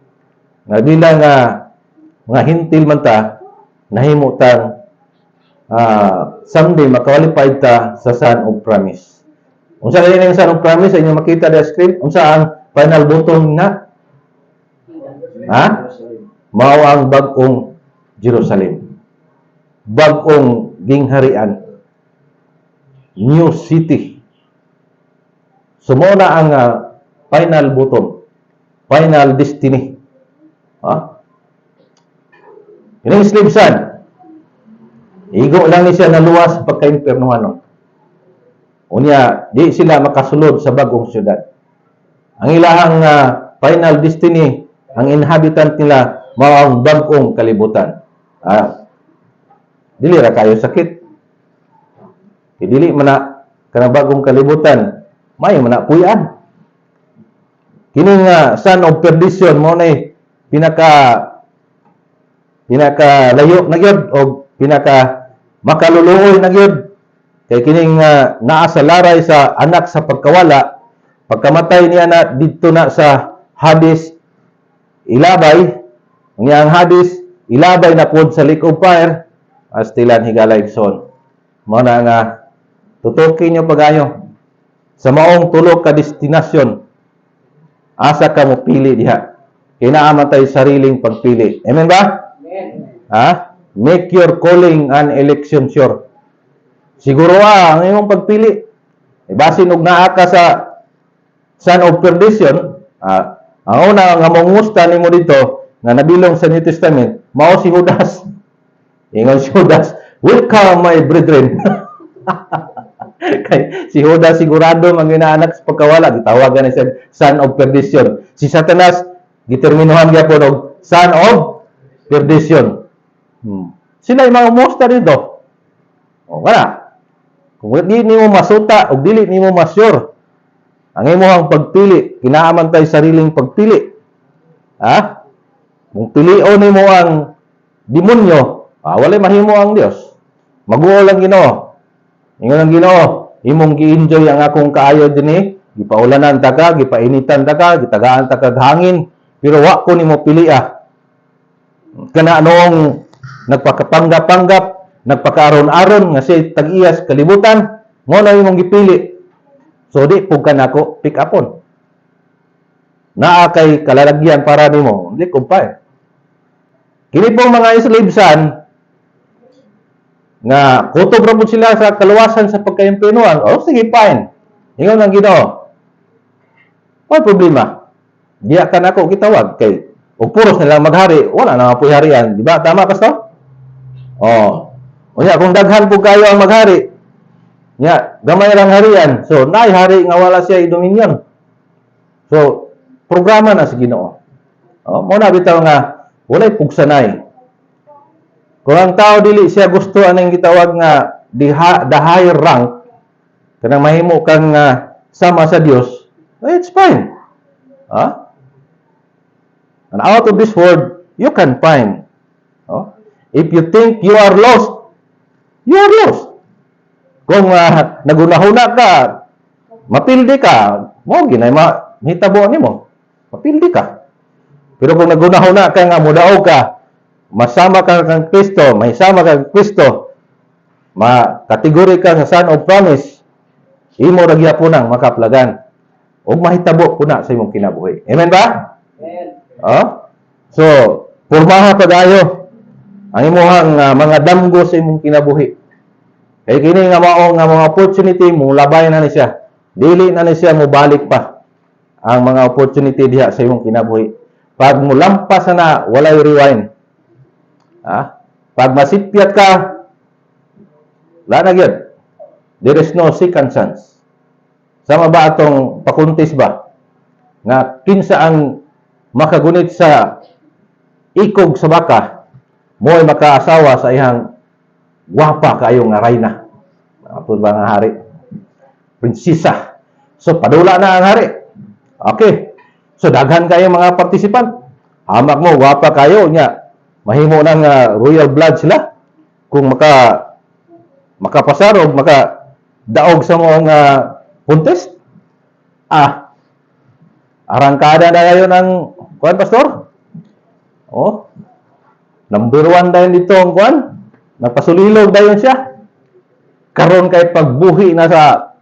nga bilang mga hintil man ta nahimo tang someday maka-qualified ta sa son of promise. Unsa kay ning son of promise sa inyo makita sa screen? Unsa ang final button na? Ha? Mao ang bag-ong Jerusalem. Bag-ong gingharian. New city. Sumo na ang final button. Final destiny. Ha? Ining slave son. Igo lang ni siya naluwas pagka-impernuhanon. Unya, di sila makasulod sa bagong syudad. Ang ilahang final destiny, ang inhabitant nila, mao ang bagong kalibutan. Dili ra kayo sakit. Dili man na kanang bagong kalibutan, may man na kuyan. Kining son of perdition mo na pinaka layo na gyud o pinaka makaluluoy na gyud. Kay kining naa sa laray sa anak sa pagkawala, pagkamatay niya na didto na sa Hades, ilabay, ang Hades, ilabay na pod sa lake of fire, astilan higalay son. Mao na nga tutukin nyo pagayo sa maong tulo ka destinasyon. Asa ka mo pili diha. Kinaaman tayo sariling pagpili. Amen ba? Amen. Make your calling and election sure. Siguro ang imong pagpili. Basin og naa ka sa son of perdition, ang una nga mangusta nimo dito nga nabilong sa New Testament, mao si Judas. Ingon si Judas, "Welcome my brethren." Kay si Judas sigurado manginaanak sa pagkawala, gitawagan na siya son of perdition. Si Satanas giterminuhan gyapon og son of perdition. Sila yung mga musta dito. O kana. Kung di nimo masuta o dili nimo ma-sure ang imong pagpili, kinaaman tay sariling pagpili. Ha? Kung pilion nimo ang demonyo, walay mahimo ang Dios. Maguo lang Ginoo. Ingon ang Ginoo, imong gi-enjoy ang akong kaayo dinhi, gipaulanan ta ka, gipainitan ta ka, gitagaan ta kag hangin, pero wa ko nimo pilia. Kana noong nagpakapanggap-panggap, nagpakaaron-aron nga siya tag-iyas kalibutan, mo na imong gipili. So di pug kanako pick upon. Naa kay kalalagyan para nimo, di kumpay. Kini pong mga slave son nga kutob ra pud sila sa kaluwasan sa pagkaimpinuan. Sige fine. Ingon ang Ginoo. Wala problema. Diya ka nako gitawag kay ug puros na lang maghari, wala na mapuy harian, di ba? Tama pastor? Unya kung daghan po kayo ang maghari, nya gamay lang harian. So naay hari nga wala siya i-dominion. So programa na sa Ginoo. Oh, mo na bitaw nga walay pugsanay. Kung ang tao dili siya gusto anong gitawag nga the higher rank, kanang mahimo kang sama sa Dios, it's fine. Huh? And out of this world, you can find. Oh? If you think you are lost, you are lost. Kung nagunahuna ka, mapildi ka, mo ginay mahitabo nimo. Mapildi ka. Pero kung nagunahuna ka nga mudaog ka, masama ka kang Kristo, mahisama ka kang Kristo, makategori ka sa son of promise, imo ra gyapon ang makaplagan. Og mahitabo puna sa imong kinabuhi. Amen ba? Amen. Oh? So, pormaha padayo ang imong mga damgo sa imong kinabuhi. Kay kini nga mao nga mga opportunity mo labay na ni siya. Dili na ni siya mo balik pa ang mga opportunity diha sa imong kinabuhi. Pag mo lampas na walay rewind. Pag masipyat ka, wala na gyud. There is no second chance. Sama ba atong pakuntis ba? Nga kinsa ang makagunit sa ikog sa baka, mo'y makaasawa sa ihang gwapa kayo nga rayna. Apod ba nga hari? Prinsesa. So, padula na ang hari. Okay. So, daghan kayo mga participant. Hamak mo, gwapa kayo niya. Mahimo ng royal blood sila. Kung makapasar o makadaog sa mga contest. Arangkada na ngayon ang kuan pastor? Oh. Number 1 dahil dito ang kuan. Nagpasulilog dahil siya. Karon kay pagbuhi na sa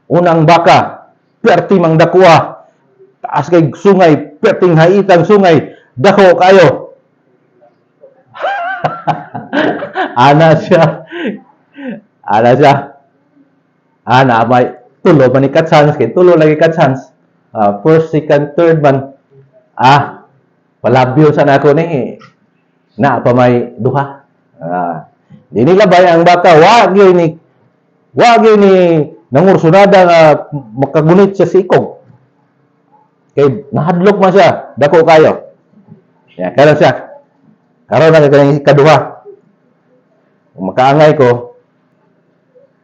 unang baka, perti mang dakwa. Taas kay sungay, perting haitang sungay, dako kayo. Ana siya. May tulo man ni chance kay tulo lagi ka chance. First, second, third man. Palabyo sa nako ni na pa may duha. Dini labay ang baka wa gyud ni nangursunada nga makagunit siya sa ikog. Kay nahadlok man siya, dako kayo. Karon siya. Karon na kay kaduha. Kung makaangay ko,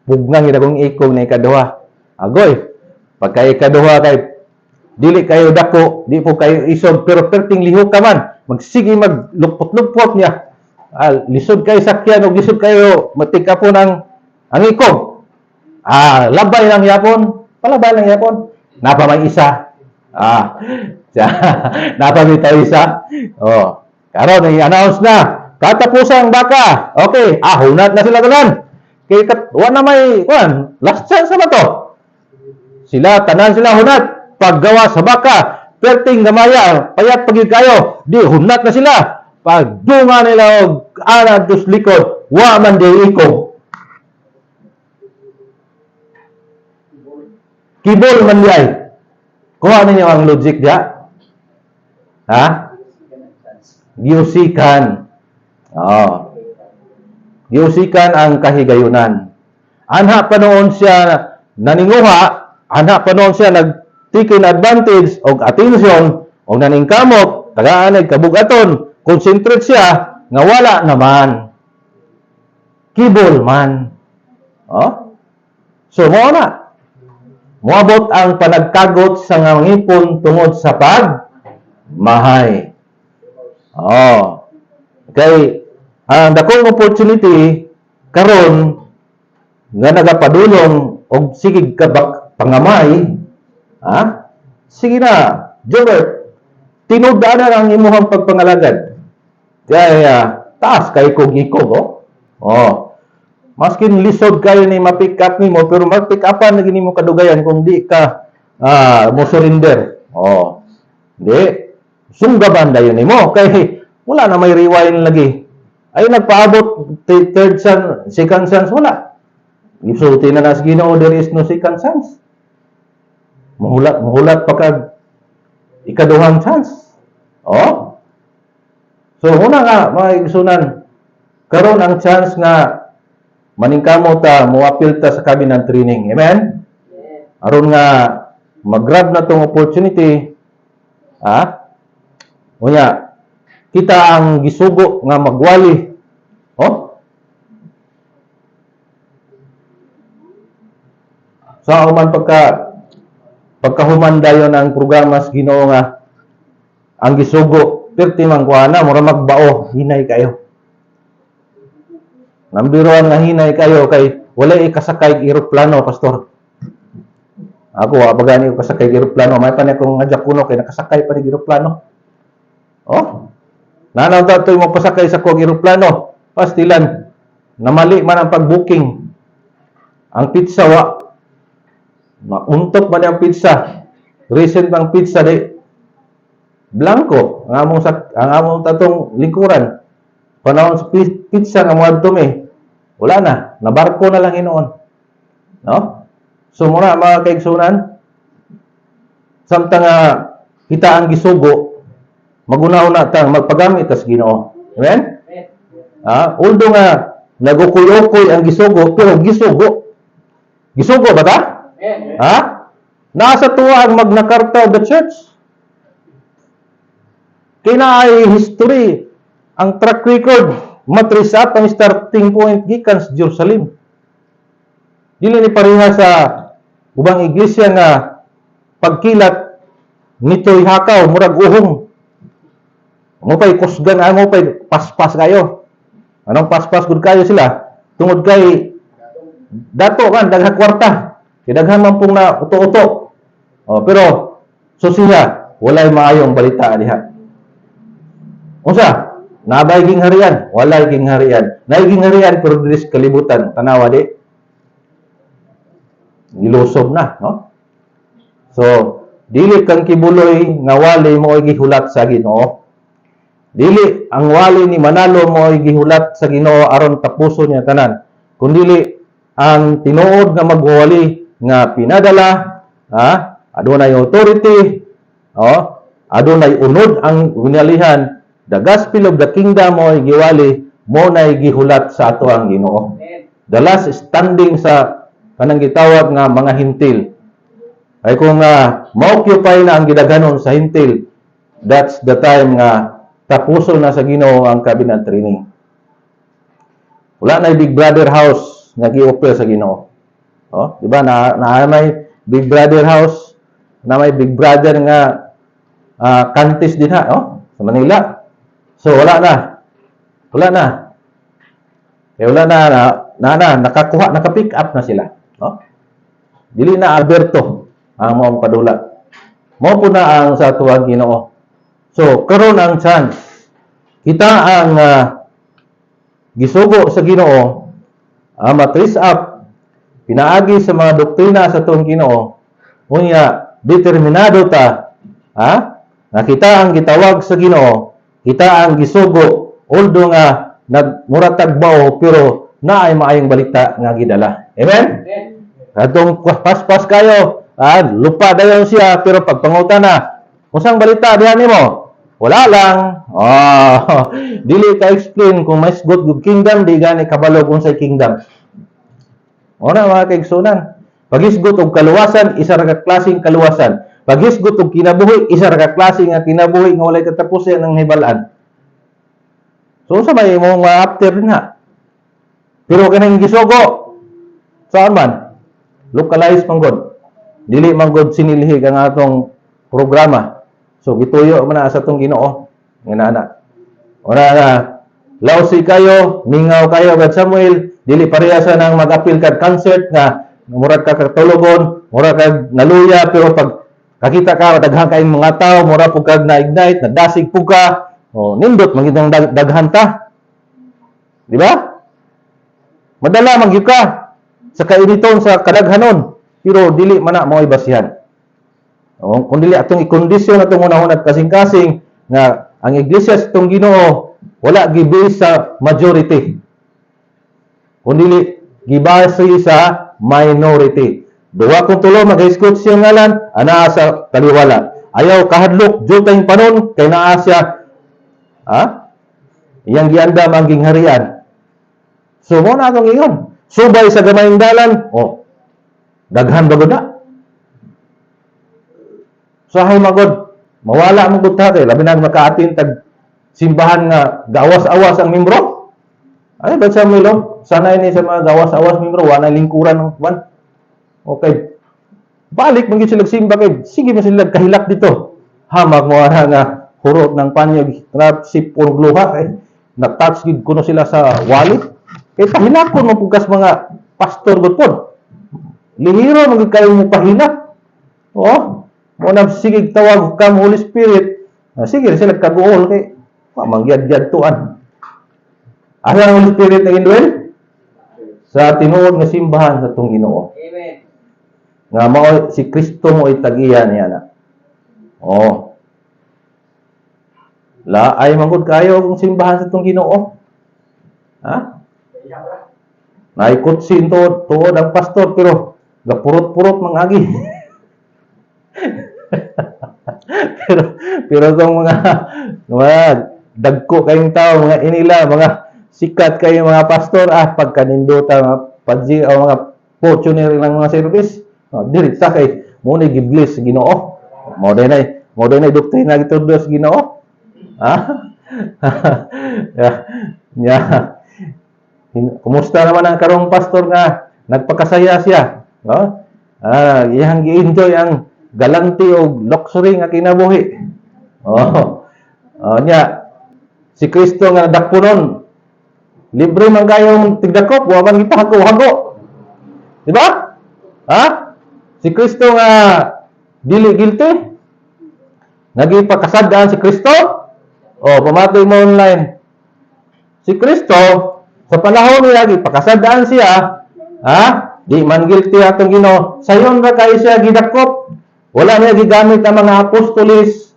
bugnang gid akong ikog na ikaduha. Agoy, pagka ikaduha kay dili kayo dako, di po kayo isod, pero perting lihok ka man. Magsige maglupot-lupot niya. Lisod kayo sakyan o lisod kayo matigkapon ang ikog. Labay lang yapon, palabay lang yapon. Napa may isa. Napa may tayo isa. Karon i-announce na. Katapusan baka. Okay, hunat na sila tanan. Kay wa na may kuan, last chance na to. Tanan sila hunat. Paggawa sa baka, perting gamaya, payat pagid kayo, di hunat na sila. Pagdunga nila og ana dos likod, wa man di ikog. Kibol man di ay. Kuha ninyo ang logic diya. Giusikan. Giusikan ang kahigayunan. Anha pa noon siya naninguha, anha pa noon siya taking advantage og attention og naningkamot tagaan kabugaton, concentrate siya nga wala naman. Kibol man. So mo na. Moabot ang panagkagot sa ngipon tungod sa pagmahay. Kay ang dakong opportunity karon nga nagapadulong og sige ka pangamay. Sige na, Jobert, tinudaan na ang imuhang pagpangalagad. Kaya, taas kay ikog-ikog, Maskin lisod kayo ni ma-pick up nimo, pero ma-pick upan lagi nimo kadugayan kung di ka mo surrender. Di, sunggaban dayon nimo. Kay, wala na may rewind lagi. Ay, nagpaabot, third chance, second chance, wala. Isulti na nas Ginoo, there is no second chance. Muhulat pa kag ikaduhang chance. So, muna nga, mga igsunan, karon ang chance nga maningkamo ta moapil ta sa cabinet training. Amen? Aron nga mag-grab na tong opportunity, unya kita ang gisugo nga magwali. Oh? Sa man pagkahuman dayon ang programa sa Ginoo nga ang gisugo perti man kuana mura magbao hinay kayo. Nambiroan nga hinay kayo kay wala ikasakay eroplano, pastor. Ako abagani ko kasakay eroplano, may pa ni akong nga kuno kay nakasakay pa ni eroplano. Oh. Nanaw ta toy mo pasakay sa kog eroplano. Pastilan namali man ang pag-booking. Ang pizza mauntok man ang pizza. Recent ang pizza di blanco ang among tatong lingkuran. Panahon sa pizza nga mga dumi. Wala na, nabarko na lang hinoon. No? So muna mga kaigsunan, samtang kita ang gisugo, maguna-una tang magpagamit sa Ginoo. Amen? Although nga nagukulokoy ang gisugo, pero gisugo. Gisugo ba ta? Nasa tuwa ang Magna Carta of the Church. Kinaay history, ang track record, matrisap ang starting point gikan sa Jerusalem. Dili ni pareha sa ubang iglesia nga pagkilat nito'y hakaw murag uhong. Mo pay kusgan mo pay paspas kayo. Anong paspas gud kayo sila? Tungod kay dato man daghang kwarta. Kay daghan man pong na uto-uto. Pero susiya walay maayong balita diha. Unsa? Nabay gingharian, walay gingharian. Nay gingharian pero dili sa kalibutan, tanawa di. Gilusob na, no? So, dili kang kibuloy nga wali mo gihulat sa Ginoo. Dili ang wali ni manalo mo gihulat sa Ginoo aron tapuson niya tanan. Kundili ang tinuod nga magwali nga pinadala, adunay authority, adunay unod ang winalihan. The gospel of the kingdom mo giwali mo na gihulat sa ato ang Ginoo. The last standing sa kanang gitawag nga mga hintil. Ay kung ma-occupy na ang gidaghanon sa hintil, that's the time nga tapuson na sa Ginoo ang cabinet training. Wala na Big Brother house nga gi-offer sa Ginoo. Di ba na may Big Brother house, na may Big Brother nga kantis din sa Manila. So wala na. Eh wala na nakakuha, naka-pick up na sila, Dili na Alberto ang mong padula. Mo po na ang sa tuwang Ginoo. So karon ang chance. Kita ang gisugo sa Ginoo, matrace up pinaagi sa mga doktrina sa tuwang Ginoo. Unya determinado ta, na kita ang gitawag sa Ginoo. Kita ang gisugo, although nga nagmuratag bao, pero naay maayong balita nga gidala. Amen? Atong paspas kayo, lupa dayon siya, pero pagpangutan na, usang balita diyan nimo? Wala lang. Dili ka explain kung may good kingdom, di gani kabalog unsay kingdom. Ora mga kaigsunan, paghisgot og kaluwasan, isa ra ka klaseng kaluwasan. Paghisgot og kinabuhi, isa ra ka klase nga kinabuhi nga walay katapusan ng hibalaan. So sa may mo after na. Pero kanang gisugo, saan man? Localized man god. Dili man god sinilhi ang atong programa. So gituyo man na sa atong Ginoo. Ngana. Ora na lawsi kayo, mingaw kayo kag Samuel, dili pareha sa nang mag-appeal kag concert nga murag ka katulugon, murag kag naluya, pero pag kakita ka daghan kayong mga tao, mura pug kag na-ignite, nadasig pug ka, nindot magitang daghan ta. Di ba? Madala man gyud ka sa kainiton sa kadaghanon, pero dili man na mo'y basihan. Kung dili atong i-kondisyon atong unahon at kasing-kasing nga ang iglesia sa itong Ginoo wala gibase sa majority. Kung dili gibase sa minority. Duwa kung tulo mag-escort siya ngalan, ana sa kaliwala. Ayaw kahadlok, jutay panon, kay naa siya, iyang giandam ang gingharian. So mo na atong ingon. Subay sa gamayng dalan, daghan ba gud na? Sahay magod, mawala mo gud ta kay labi na makaatin tag simbahan nga gawas-awas ang membro. Ay ba sa milo? Sanay ni sa mga gawas-awas membro wala lingkuran ng kwan. Okay. Balik man gyud sila simba kay sige man sila kahilak dito. Hamag mo ara nga hurot ng panyag na sipon luha kay na-touch gid kuno sila sa wallet. Kay pahilakon mo pugas mga pastor gud pod. Lihiro man gid kayo mo pahilak. Mo na sige tawag kam Holy Spirit. Sige sila kaguol kay pamangyad-yad tuan. Ano ang Holy Spirit na indwell? Sa tinuod nga simbahan sa tong Ginoo. Amen. Nga mao si Kristo mo itagiya niya na. La ay mangod kayo kung simbahan sa tong Ginoo. Ha? Naikot sin tuod ang pastor pero gapurot-purot mangagi. pero tong mga dagko kayong tao, mga inila, mga sikat kayong mga pastor, pagkaninduta mga padji o mga fortuner lang mga service. Dirita kay mo ni giblis Ginoo. Modern na doktrina gitudo sa Ginoo. Kumusta naman ang karong pastor nga nagpakasaya siya, no? Iyang gi-enjoy ang galanti o luxury nga kinabuhi. Si Kristo nga dakpunon. Libre man kayong tigdakop, wa man gipahago-hago. Di ba? Si Kristo nga dili guilty. Nagipakasadaan si Kristo. Pamatoy mo online. Si Kristo sa panahon niya gipakasadaan siya, di man guilty atong Ginoo. Sayon ra kay siya gidakop. Wala niya gigamit ang mga apostolis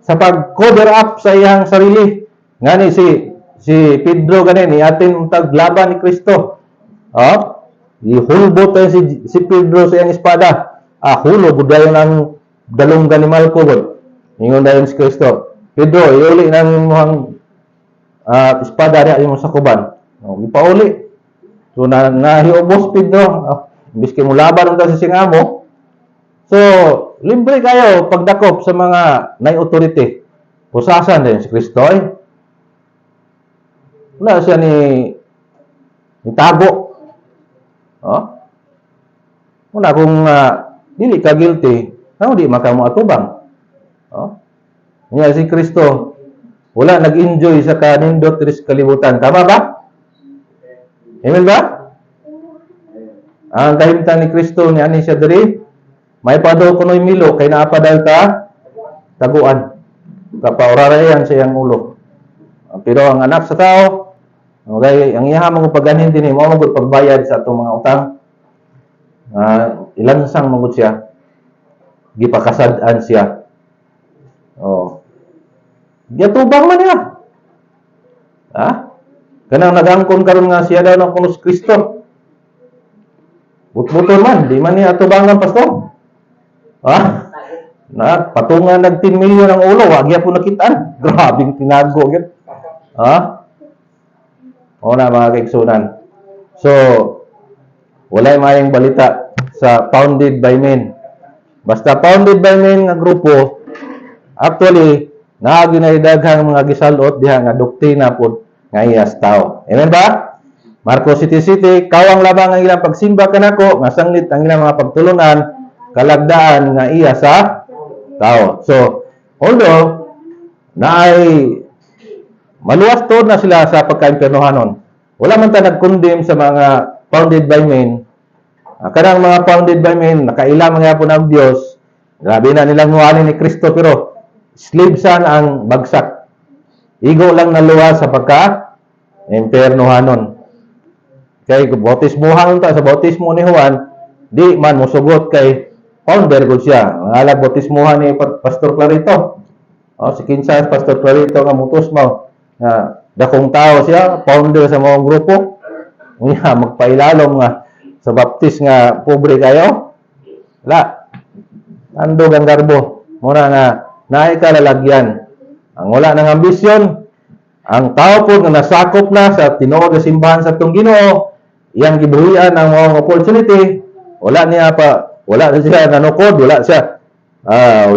sa pag-cover up sa iyang sarili. Ngani si Pedro ganin ni atin untag laban ni Kristo. Ihulbot si Pedro sa iyang espada. Hulo budayon ang dalunggan ni Malco gud. Ingon dayon si Kristo. Pedro, iuli nang imong espada diha imong sakuban. Ipauli. So nahiubos Pedro. Imbis kay mo laban unta sa singamo. So, libre kayo pagdakop sa mga nay authority. Pusasan din si Kristo. Wala siya ni tago. Muna kung dili ka guilty, di maka mo atubang. Niya si Kristo wala nag-enjoy sa kanindot sa kalibutan. Tama ba? Amen ba? Ang kahimtang ni Kristo ni ani siya diri may padaw kunoy milo kay naa pa daw ka taguan. Kapaurarayan sa iyang ulo. Pero ang anak sa tao, ang iyaha mga paganin din mo magud pagbayad sa atong mga utang. Ilansang magud siya. Gipakasadaan siya. Gitubang man niya. Kanang nagangkon karon nga siya daw ng kuno si Kristo. But-buton man, di man niya atubangan pastor. Patungan nag 10 million ang ulo, wag ya po nakitaan. Grabing tinago gyud. Na mga kaigsunan. So, walay mayang balita sa founded by men. Basta founded by men nga grupo, actually, naginaydaghang mga gisalot diha nga doktrina pod nga iyas tao. Amen ba? Marcos City, kawang labang ang ilang pagsimba kanako, nga sanglit ang ilang mga pagtulunan, kalagdaan nga iya sa tao. So, although naay maluwas to na sila sa pagkaimpernohanon, wala man ta nag-condemn sa mga founded by men. Kanang mga founded by men, nakailang mga po ng Diyos, grabe na nilang nuhalin ni Kristo, pero slave san ang bagsak. Igo lang naluwas sa pagka-impernohanon. Kay bautismuhan ta sa bautismo ni Juan, di man musugot kay founder gud siya. Ang bautismuhan ni Pastor Clarito. Si Kinsay Pastor Clarito nga mutusmo nga dakong tao siya, founder sa mga grupo. Unya magpailalom nga sa baptis nga pobre kayo. Wala. Andog ang garbo. Mura nga naay ka lalagyan. Ang wala ng ambisyon, Ang tao po nga nasakop na sa tinuod nga simbahan sa atong Ginoo, iyang gibuhian ang mga opportunity, wala na siya nanukod, wala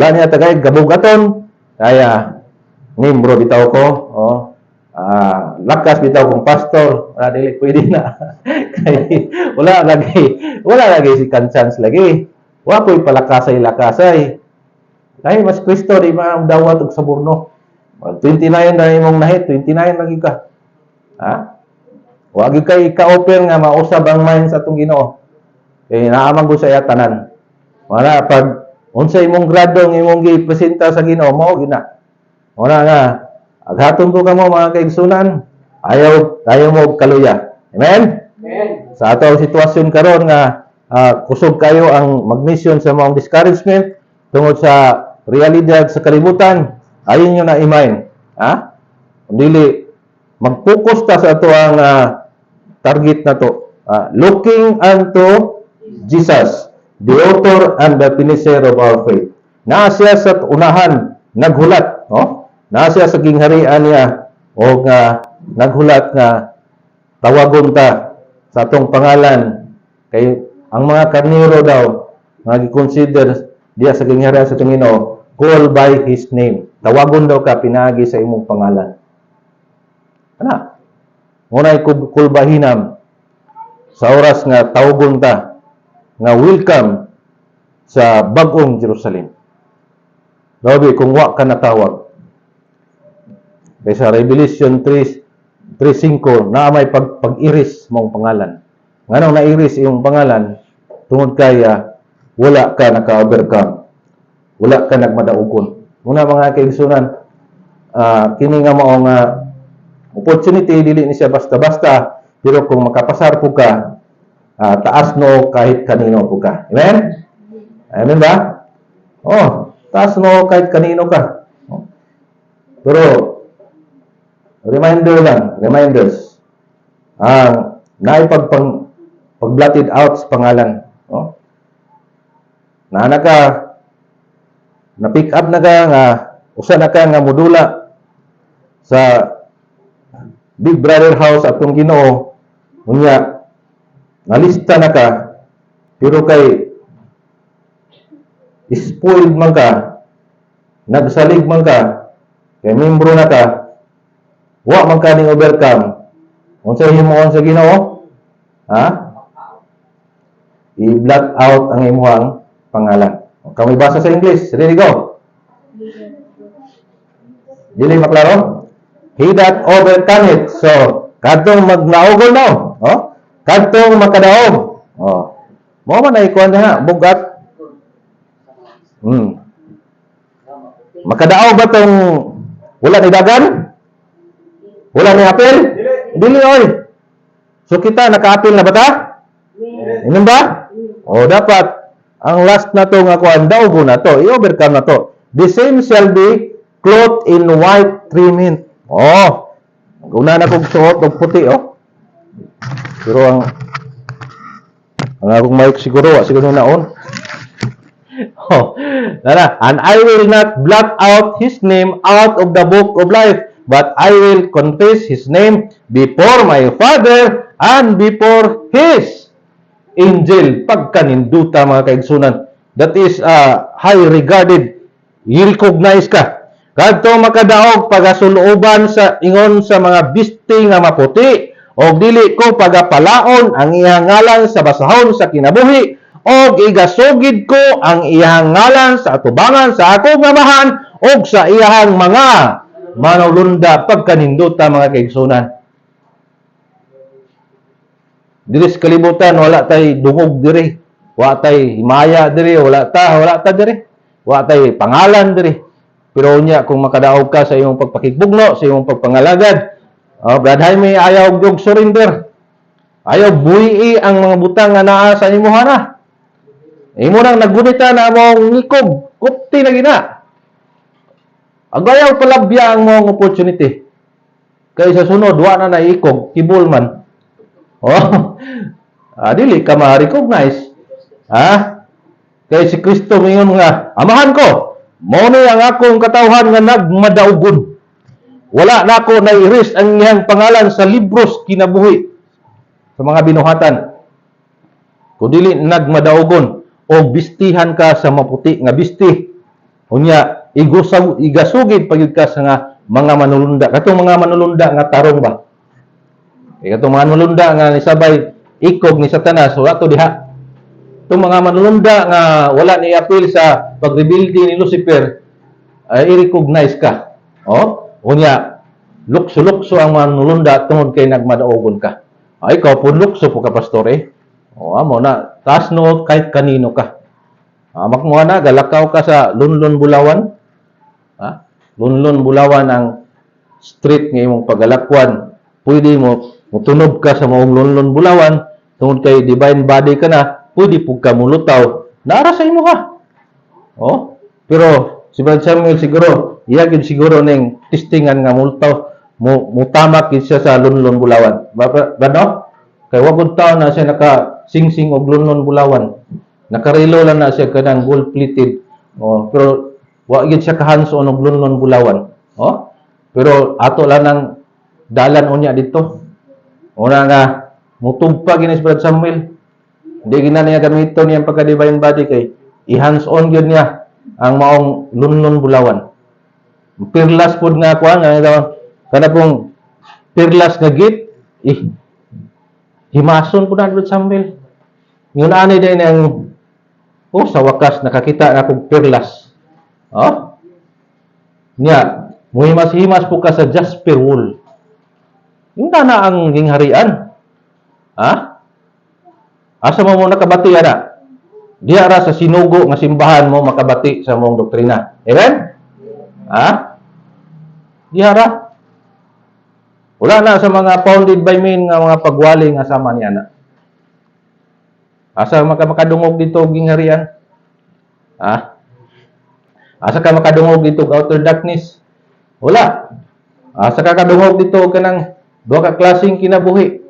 niya tagay gabugaton, kaya membro bitaw ko, lakas bitaw kong pastor, dili pwede na. Kay wala lagi si chance lagi. Wa ko'y palakasay-lakasay. Kay mas Kristo di dawat og saburno. 29 na imong nahit, 29 lagi ka. Ha? Wa gyud kay ka-open nga mausab ang mind sa atong Ginoo. Kay naamang ko sa iya tanan. Wala pag unsa imong grado nga imong gipresenta sa Ginoo mao gina. Wala nga aghatong ko kamo mga kaigsunan, ayaw mo kaluya. Amen? Amen. Sa ato ang sitwasyon karon nga kusog kayo ang magmission sa mga discouragement tungod sa realidad sa kalibutan, ayon nyo na imain. Ha? Dili mag-focus ta sa ato ang target na to. Looking unto Jesus, the author and the finisher of our faith. Naa siya sa unahan, naghulat, no? Naa siya sa gingharian niya o naghulat nga tawagon ta sa atong pangalan kay ang mga karnero daw nga gi-consider diya sa gingharian sa Ginoo, call by His name. Tawagon daw ka pinaagi sa imong pangalan. Ana? Ngunay kulbahinam sa oras nga tawagon ta nga welcome sa bag-ong Jerusalem. Grabe kung wa ka natawag. Kaya sa Revelation 3:5 na may pag-iris mong pangalan. Nganong na-iris iyong pangalan tungod kay wala ka naka-overcome. Wala ka nagmadaugon. Muna mga kaigsunan, kini nga mao nga opportunity dili ni siya basta-basta, pero kung makapasar po ka, taas no kahit kanino po ka. Amen? Amen ba? Oh, taas no kahit kanino ka. Pero reminders. Pag-blotted out sa pangalan. No? Na-pick up na ka nga, usa na ka nga modula sa Big Brother house at kung Ginoo, unya, nalista na ka, pero kay spoiled man ka, nagsalig man ka, kay membro na ka, wa man ka ning overcome. Unsa himuon sa Ginoo? Ha? I-blot out ang imuhang pangalan. Kami basa sa English. Ready, go. Dili maklaro? He that overcometh. So, kadtong magnaugol daw. Oh? Kadtong makadaog. Oh. Mo man na ikuan na bugat. Makadaog ba tong wala ni dagan? Wala ni apel? Dili oy. So kita naka-apel na ba ta? Inom ba? O dapat ang last na to nga kuan daog na to, i-overcome na to. The same shall be clothed in white raiment. Oh. Una na kog suot og puti oh. Pero ang akong mic siguro naon. Oh. And I will not blot out his name out of the book of life, but I will confess his name before my Father and before his angel. Pagkaninduta mga kaigsunan. That is high regarded. I-recognize ka. Kadto makadaog pagasulooban sa ingon sa mga bisti nga maputi o dili ko pagapalaon ang iyang ngalan sa basahon sa kinabuhi o igasugid ko ang iyang ngalan sa atubangan sa akong amahan o sa iyang mga manulunda. Pagkaninduta mga kaigsunan. Diri sa kalibutan wala tay dungog diri, wala tay himaya diri, wala ta diri. Wala tay pangalan diri. Pero unya kung makadaog ka sa imong pagpakigbugno, sa imong pagpangalagad, Brad Jaime ayaw og surrender. Ayaw buhi ang mga butang nga naa sa imuha na. Imo nang naggunita na mong ngikog, kupti na gina. Agayaw palabya ang mong opportunity. Kay sa sunod wa na naikog, kibul man. Oh, dili ka ma-recognize. Kaya si Kristo ngayon nga, amahan ko, mo ni ang akong katawhan nga nagmadaugon. Wala na ako na-erase ang iyang pangalan sa libros kinabuhi sa mga binuhatan. Kung dili nagmadaogon o bistihan ka sa maputi nga bisti, unya igasugid pagyud ka sa nga mga manulunda. Katong mga manulunda nga tarong ba? Katong mga manulunda nga nisabay ikog ni Satanas, wala to diha. Itong mga manulunda nga wala ni apil sa pagrebuildi ni Lucifer, ay i-recognize ka. Unya, lukso-lukso ang manulunda tungod kay nagmadaogon ka. Ay, ikaw po lukso po ka, pastor eh. Amo na, taas no kahit kanino ka. Makmuha na, galakaw ka sa Lunlon Bulawan. Lunlon Bulawan ang street ng imong pagalakwan. Pwede mo, mutunog ka sa maong Lunlon Bulawan, tungod kay divine body ka na, pwede po ka mulutaw, nara sa imo ka. Pero, si Brad Samuel siguro, iyagin siguro ng testingan nga multaw, mutamak siya sa Lunlon Bulawan. Bano? Kay wagod taon na siya naka-sing-sing og Lunlon Bulawan. Nakarelo lang na siya kanang gold-plated. Pero wagid siya kahanson og Lunlon Bulawan. Pero ato lang ang dalan unya dito. Una nga mutugpa gini si Brad Samuel. Hindi gina niya gamito niya ang pagka-divine body kay i-hands-on gyud niya ang maong Lunlon Bulawan. Pirlas pud nga kuan nga kana pong pirlas nga gate himason pud na Brad Samuel. Yun ani din ang sa wakas nakakita na kong pirlas. Nya, muhimas-himas po ka sa Jasper Wool. Yung na ang gingharian. Asa mo nakabati ana? Diya ra sa sinugo nga simbahan mo makabati sa mong doktrina. Amen? Diya ra. Wala na sa mga founded by men nga mga pagwali nga sama niya na. Asa makadungog dito gingharian? Asa ka makadungog dito outer darkness? Wala. Asa ka kadungog dito kanang duha ka klaseng kinabuhi.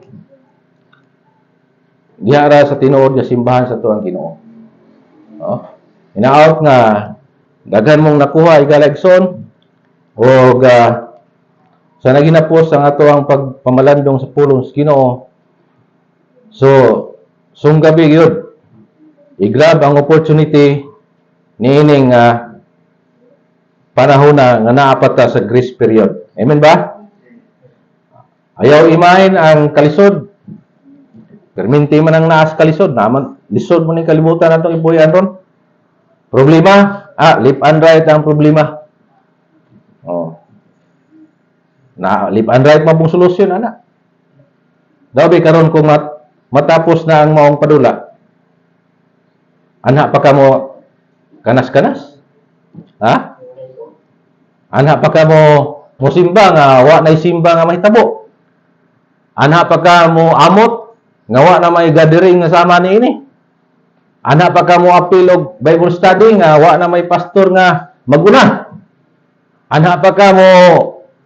Diara sa tinuod nga simbahan sa tuang Ginoo. Ina-out nga daghan mong nakuha igalagson o sa naginapos ang ato ang pagpamalandong sa pulong sa Ginoo. So, sunggabi yun. I-grab ang opportunity niining panahon na nga naapata sa grace period. Amen ba? Ayaw imahin ang kalisod. Perminti man ang naas kalisod. Naman, lisod mo ni kalibutan natong ibuhian ron. Problema? Lip and right ang problema. Lip and right mabong solusyon, anak. Dabi karon kung matapos na ang maong padula. Anak pa ka mo kanas-kanas? Anak pa ka mo simba nga wa na simba nga mahitabo. Anak pa ka mo amot nga wa na may gathering nga sama niini. Anak pa ka mo apil og Bible study nga wa na may pastor nga maguna. Anak pa ka mo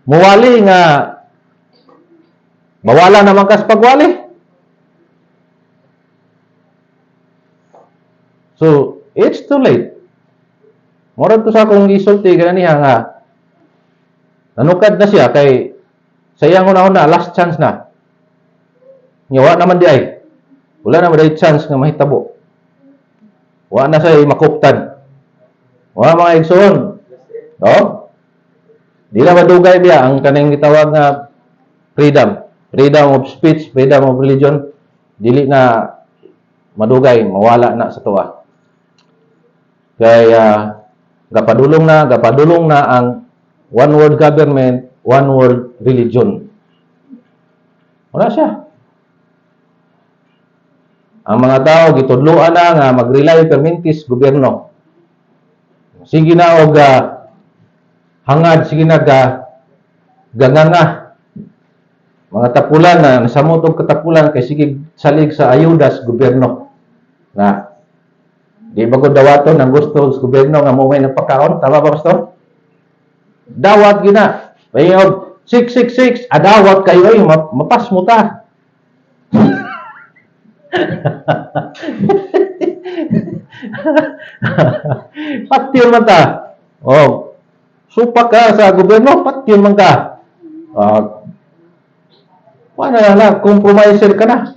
muwali nga mawala naman ka sa pagwali. So, it's too late. Murag to sa akong gisulti kananiya nga nanukad na siya kay sayang una-una last chance na. Wa naman di ay. Wala naman di chance nga mahitabo. Wa na say makuptan. Wa mga igsoon. Di na madugay biya ang kaning gitawag nga freedom. Freedom of speech, freedom of religion. Dili na madugay, mawala na sa tuwa. Kaya gapadulong na ang one world government, one world religion. Wala siya. Ang mga tao gitudloan na nga mag-rely permintis gobyerno. Sige na og hangad, sige na ganganga. Mga tapulan na nasamot og katapulan kay sige salig sa ayudas gobyerno. Na di ba gud dawaton ang gusto sa gobyerno nga mo may nagpakaon, tama ba pastor? Dawat gina. Bayog 666 adawat kayo ay mapas mo ta. Patil man ta. Supak ka sa gobyerno, patil man ka. Paano na, compromiser ka na.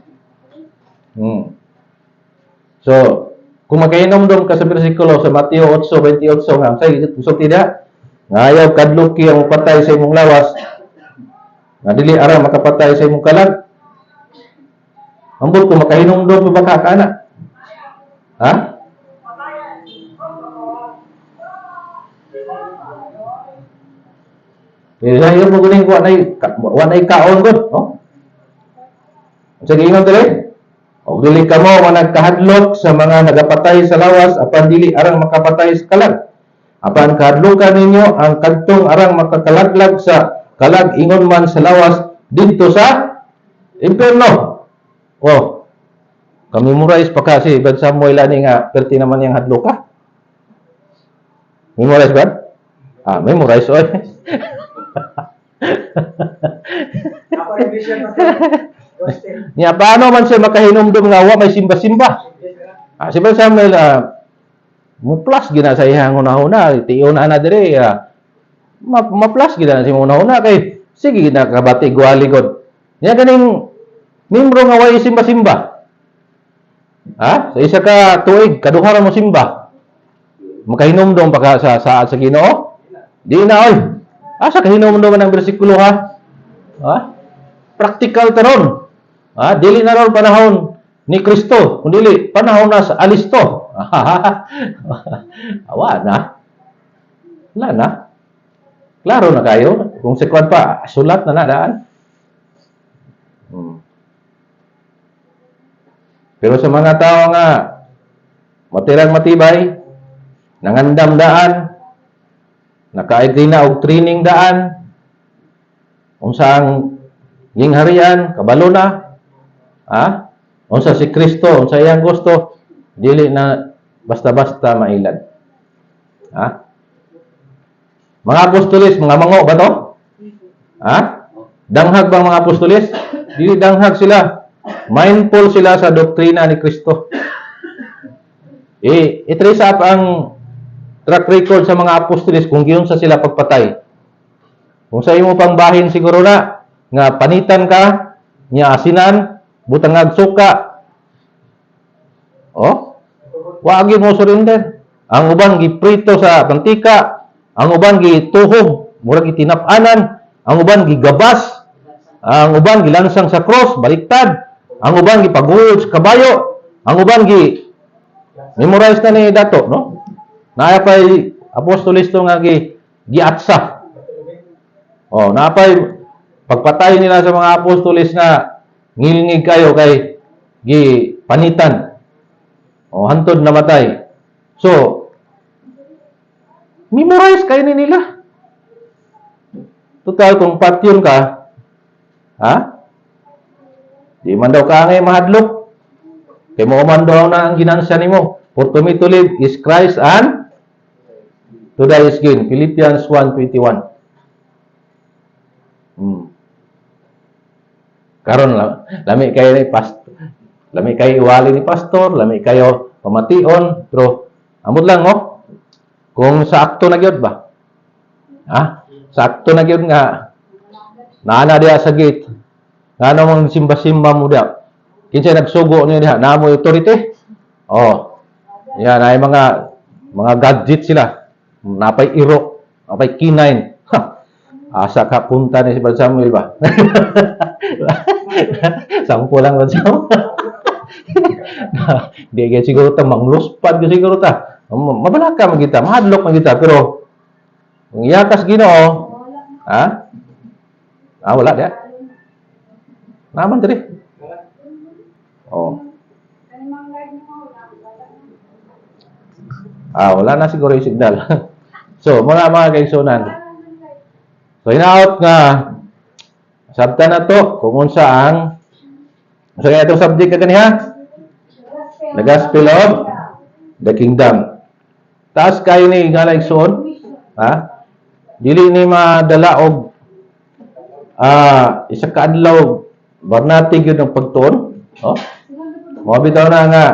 So, kung magkainom-dom ka sa bersikulo sa Mateo 8:28 nga, so tidak, ngayaw kadluki ang patay sa imong lawas, nga dili ara makapatay sa imong kalag. Ambot kung makainom-dom pa baka ka na. Ha? Ilayon mo guling wanay kaon gud, no? Sige ingon dili. Og dili kamo nga nagkahadlok sa mga nagapatay sa lawas apan dili arang makapatay sa kalag. Apan kahadlokan ninyo ang kadtong arang makakalaglag sa kalag ingon man sa lawas didto sa impierno. Oh. Kami memorize pa kasi Brad Samuel ani nga perti naman yang hadlok ka. Memorize ba? Memorize oy. Nya paano man siya makahinumdum nga wa may simba-simba? Si Brad Samuel mo plus gina sa iyang una-una, tiyo na dire ma-plus gina sa una-una kay sige na kabati gwali god. Nya ganing membro nga way simba-simba. Sa isa ka tuig kaduha ra mo simba. Makahinumdum pa ka sa Ginoo? Di na oy. Asa kahinumdum ng bersikulo ha? Practical taron. Dili na ron panahon ni Kristo, kundi panahon na sa Alisto. Awa na. Wala na. Klaro na kayo. Kung sikwad pa, sulat na nadaan. Pero sa mga tao nga matirang matibay, nangandam daan, nakaigri na og training daan, unsang gingharian, kabalo na, unsa si Kristo, unsa iyang gusto, dili na basta-basta mailad. Mga apostolis, mga mango ba to? Danghag bang mga apostolis? Dili danghag sila. Mindful sila sa doktrina ni Kristo. I-trace up ang track record sa mga apostolis kung giunsa sila pagpatay. Kung sa imo pang bahin siguro na nga panitan ka, nya asinan, butangag suka. Wagi mo surrender. Ang uban giprito sa mantika, ang uban gituhog, murag gitinap-anan, ang uban gigabas, ang uban gilansang sa cross, baliktad, ang uban gipaguyod sa kabayo, ang uban memorize na ni dato, no? Naapay apostolis to nga giatsa. Naapay pagpatay nila sa mga apostolis na ngilngig kayo kay panitan. Hantod namatay. So, memorize kayo ni nila. Total, kung patyon ka, di man daw ka ngay mahadlok. Kaya mo man daw na ang ginansya ni mo. For to me to live is Christ and to die is gain. Philippians 1:21. Karon lami kayo ni pastor, lami kayo iwali ni pastor, lami kayo pamation, pero amot lang kung sa akto na gyud ba? Sa akto na gyud nga naana diha sa gate. Ngano mong simba-simba mo diha? Kinsay nagsugo niyo diha? Namo authority? Yan ay mga gadget sila. Napay iro, napay K9. Asa ka punta ni si Brad Samuel ba? Sampo lang Brad Samuel. Di kaya siguro ta mangluspad ka siguro ta. Mabalaka man kita, mahadlok man kita, pero kung iyakas Ginoo, wala dia. Naman diri. Wala na siguro yung signal. So, mga kaigsunan. So, hinaot nga, sabta na to, kung unsa ang, so kaya itong subject ka kaniha? The Gospel of the Kingdom. Taas kayo ni nga laigsoon, dili ni madala og isa ka adlaw barnati gyud ang pagtuon. Mo bitaw na nga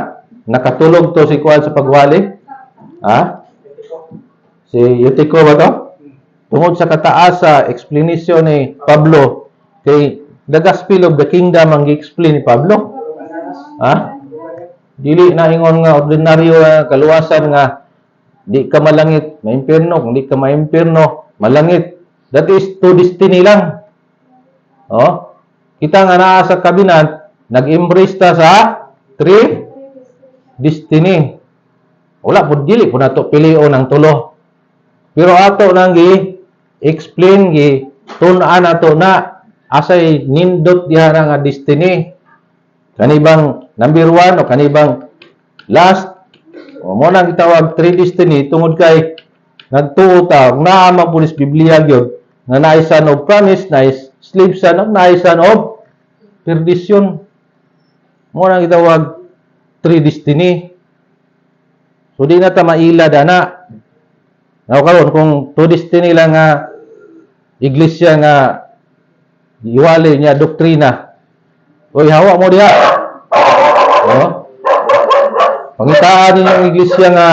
nakatulog to si Kuan sa pagwali. Si Yutiko ba to? tungod sa kataas sa explanation ni Pablo kay the gospel of the kingdom ang gi-explain ni Pablo. Ha? Dili na ingon nga ordinaryo nga kaluwasan nga di ka malangit, maimpierno, kung di ka maimpierno, malangit. That is to destiny lang. Oh, kita nga naa sa kabinet, nag-embrace ta sa three destiny. Wala po dili po nato pilion ng tulo. Pero ato nang gi-explain tun-an nato na asay nindot diha nga destiny. Kanibang number 1 o kanibang last o mo nang gitawag three destiny tungod kay nagtuo ta naa man pulis Biblia gyud nga naay son of promise, naay slave son, naay son of perdition. Mo nang gitawag three destiny. So di na ta mailad ana. Now karon kung two destiny lang nga iglesia nga iwali niya doktrina. Oy, hawa mo diha. Oh. Pangitaan ninyo ang iglesia nga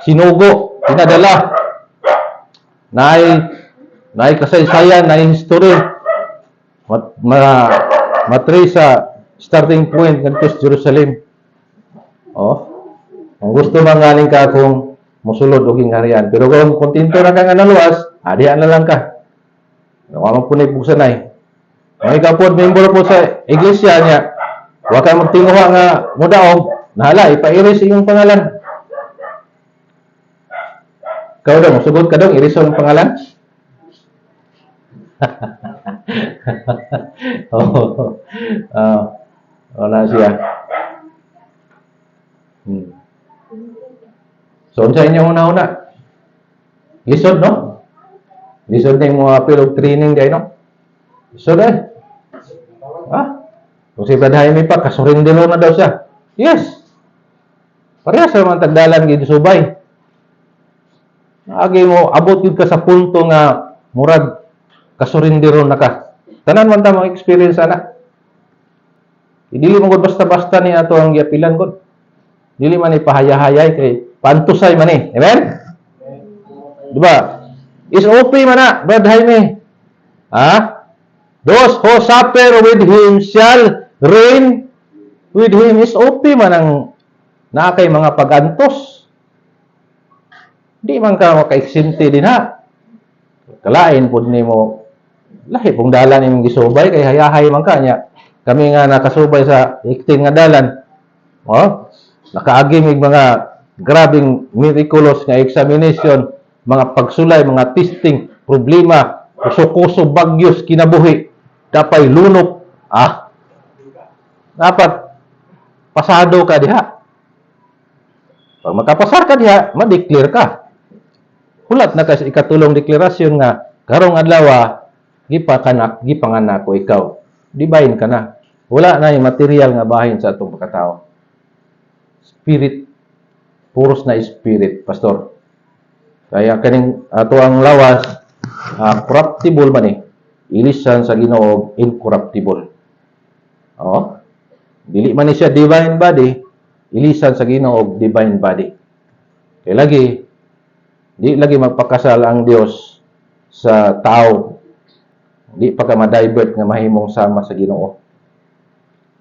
sinugo, pinadala. Naay kasaysayan, naay history. Matrace sa starting point ngadto sa Jerusalem. Oh. Ang gusto man galing ka kung musulod og harian. Pero kung kontento na ka nga naluwas, adian na lang ka. Wala po na ipugsanay. Ang ikapod, member po sa iglesia niya, huwag kayo magtinguha nga mudaog, nahala, ipa-iris yung pangalan. Ikaw daw, sugod ka daw, iris yung pangalan? Wala siya. So, sa inyo una-una, lisod, no? Lisod na yung mga pilog training dahil, no? Lisod eh. Ha? Kung si Brad Jaime pa, kasurindero na daw siya. Yes. Parehas sa mga tagdalan gid subay. Agi mo, abot yun ka sa punto nga murag kasurindero na ka. Tanan man ta mga experience ana. Dili mo gud basta-basta ni ato ang giapilan gud. Dili man ipahaya-hayay kay pantusay man eh. Amen? Diba? Is OP man na, Brad Jaime. Ha? Those who suffer with him shall reign with him. Is OP man ang nakay mga pagantos. Di man ka makaiksinti din ha. Kalain po nimo lahi pong dalan imong gisubay kay hayahay man ka niya. Kami nga nakasubay sa ikting nga dalan. Oh, nakaagi mig mga grabing miraculous nga examination, mga pagsulay, mga testing, problema, kuso-kuso, bagyos, kinabuhi, dapay lunok. Dapat pasado ka diha. Pag makapasar ka diha, ma-declare ka. Hulat na kasi ikatulong deklarasyon nga karong adlaw gipanganak ko ikaw. Dibayin ka na. Wala na yung material nga bahin sa atong pagkatao. Spirit, puros na spirit, pastor. Kaya kaning ato ang lawas, corruptible man eh. Ilisan sa Ginoo incorruptible. Oh. Dili man ni siya divine body, ilisan sa Ginoo divine body. Kaya di lagi magpakasal ang Dios sa tao. Di pa ka ma-divert nga mahimong sama sa Ginoo.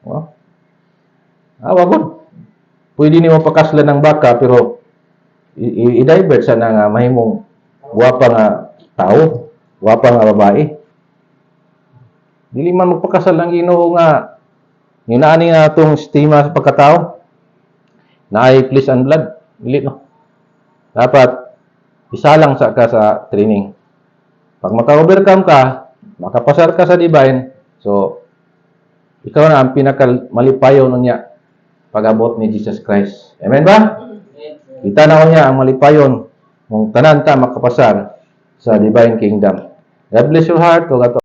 Oh. Wagod. Pwede nimo pakaslan ng baka pero i-divert sa nga mahimong guwapa nga tao, guwapa nga babae. Dili man magpakasal ang Ginoo nga yunani na itong stima sa pagkatao na ay flesh and blood. Dili no. Dapat isalang sa ka sa training. Pag maka-overcome ka, makapasar ka sa divine, so ikaw na ang pinakamalipayaw niya pag-abot ni Jesus Christ. Amen ba? Kita na niya ang malipayon kung tanan ta makapasar sa divine kingdom. God bless your heart.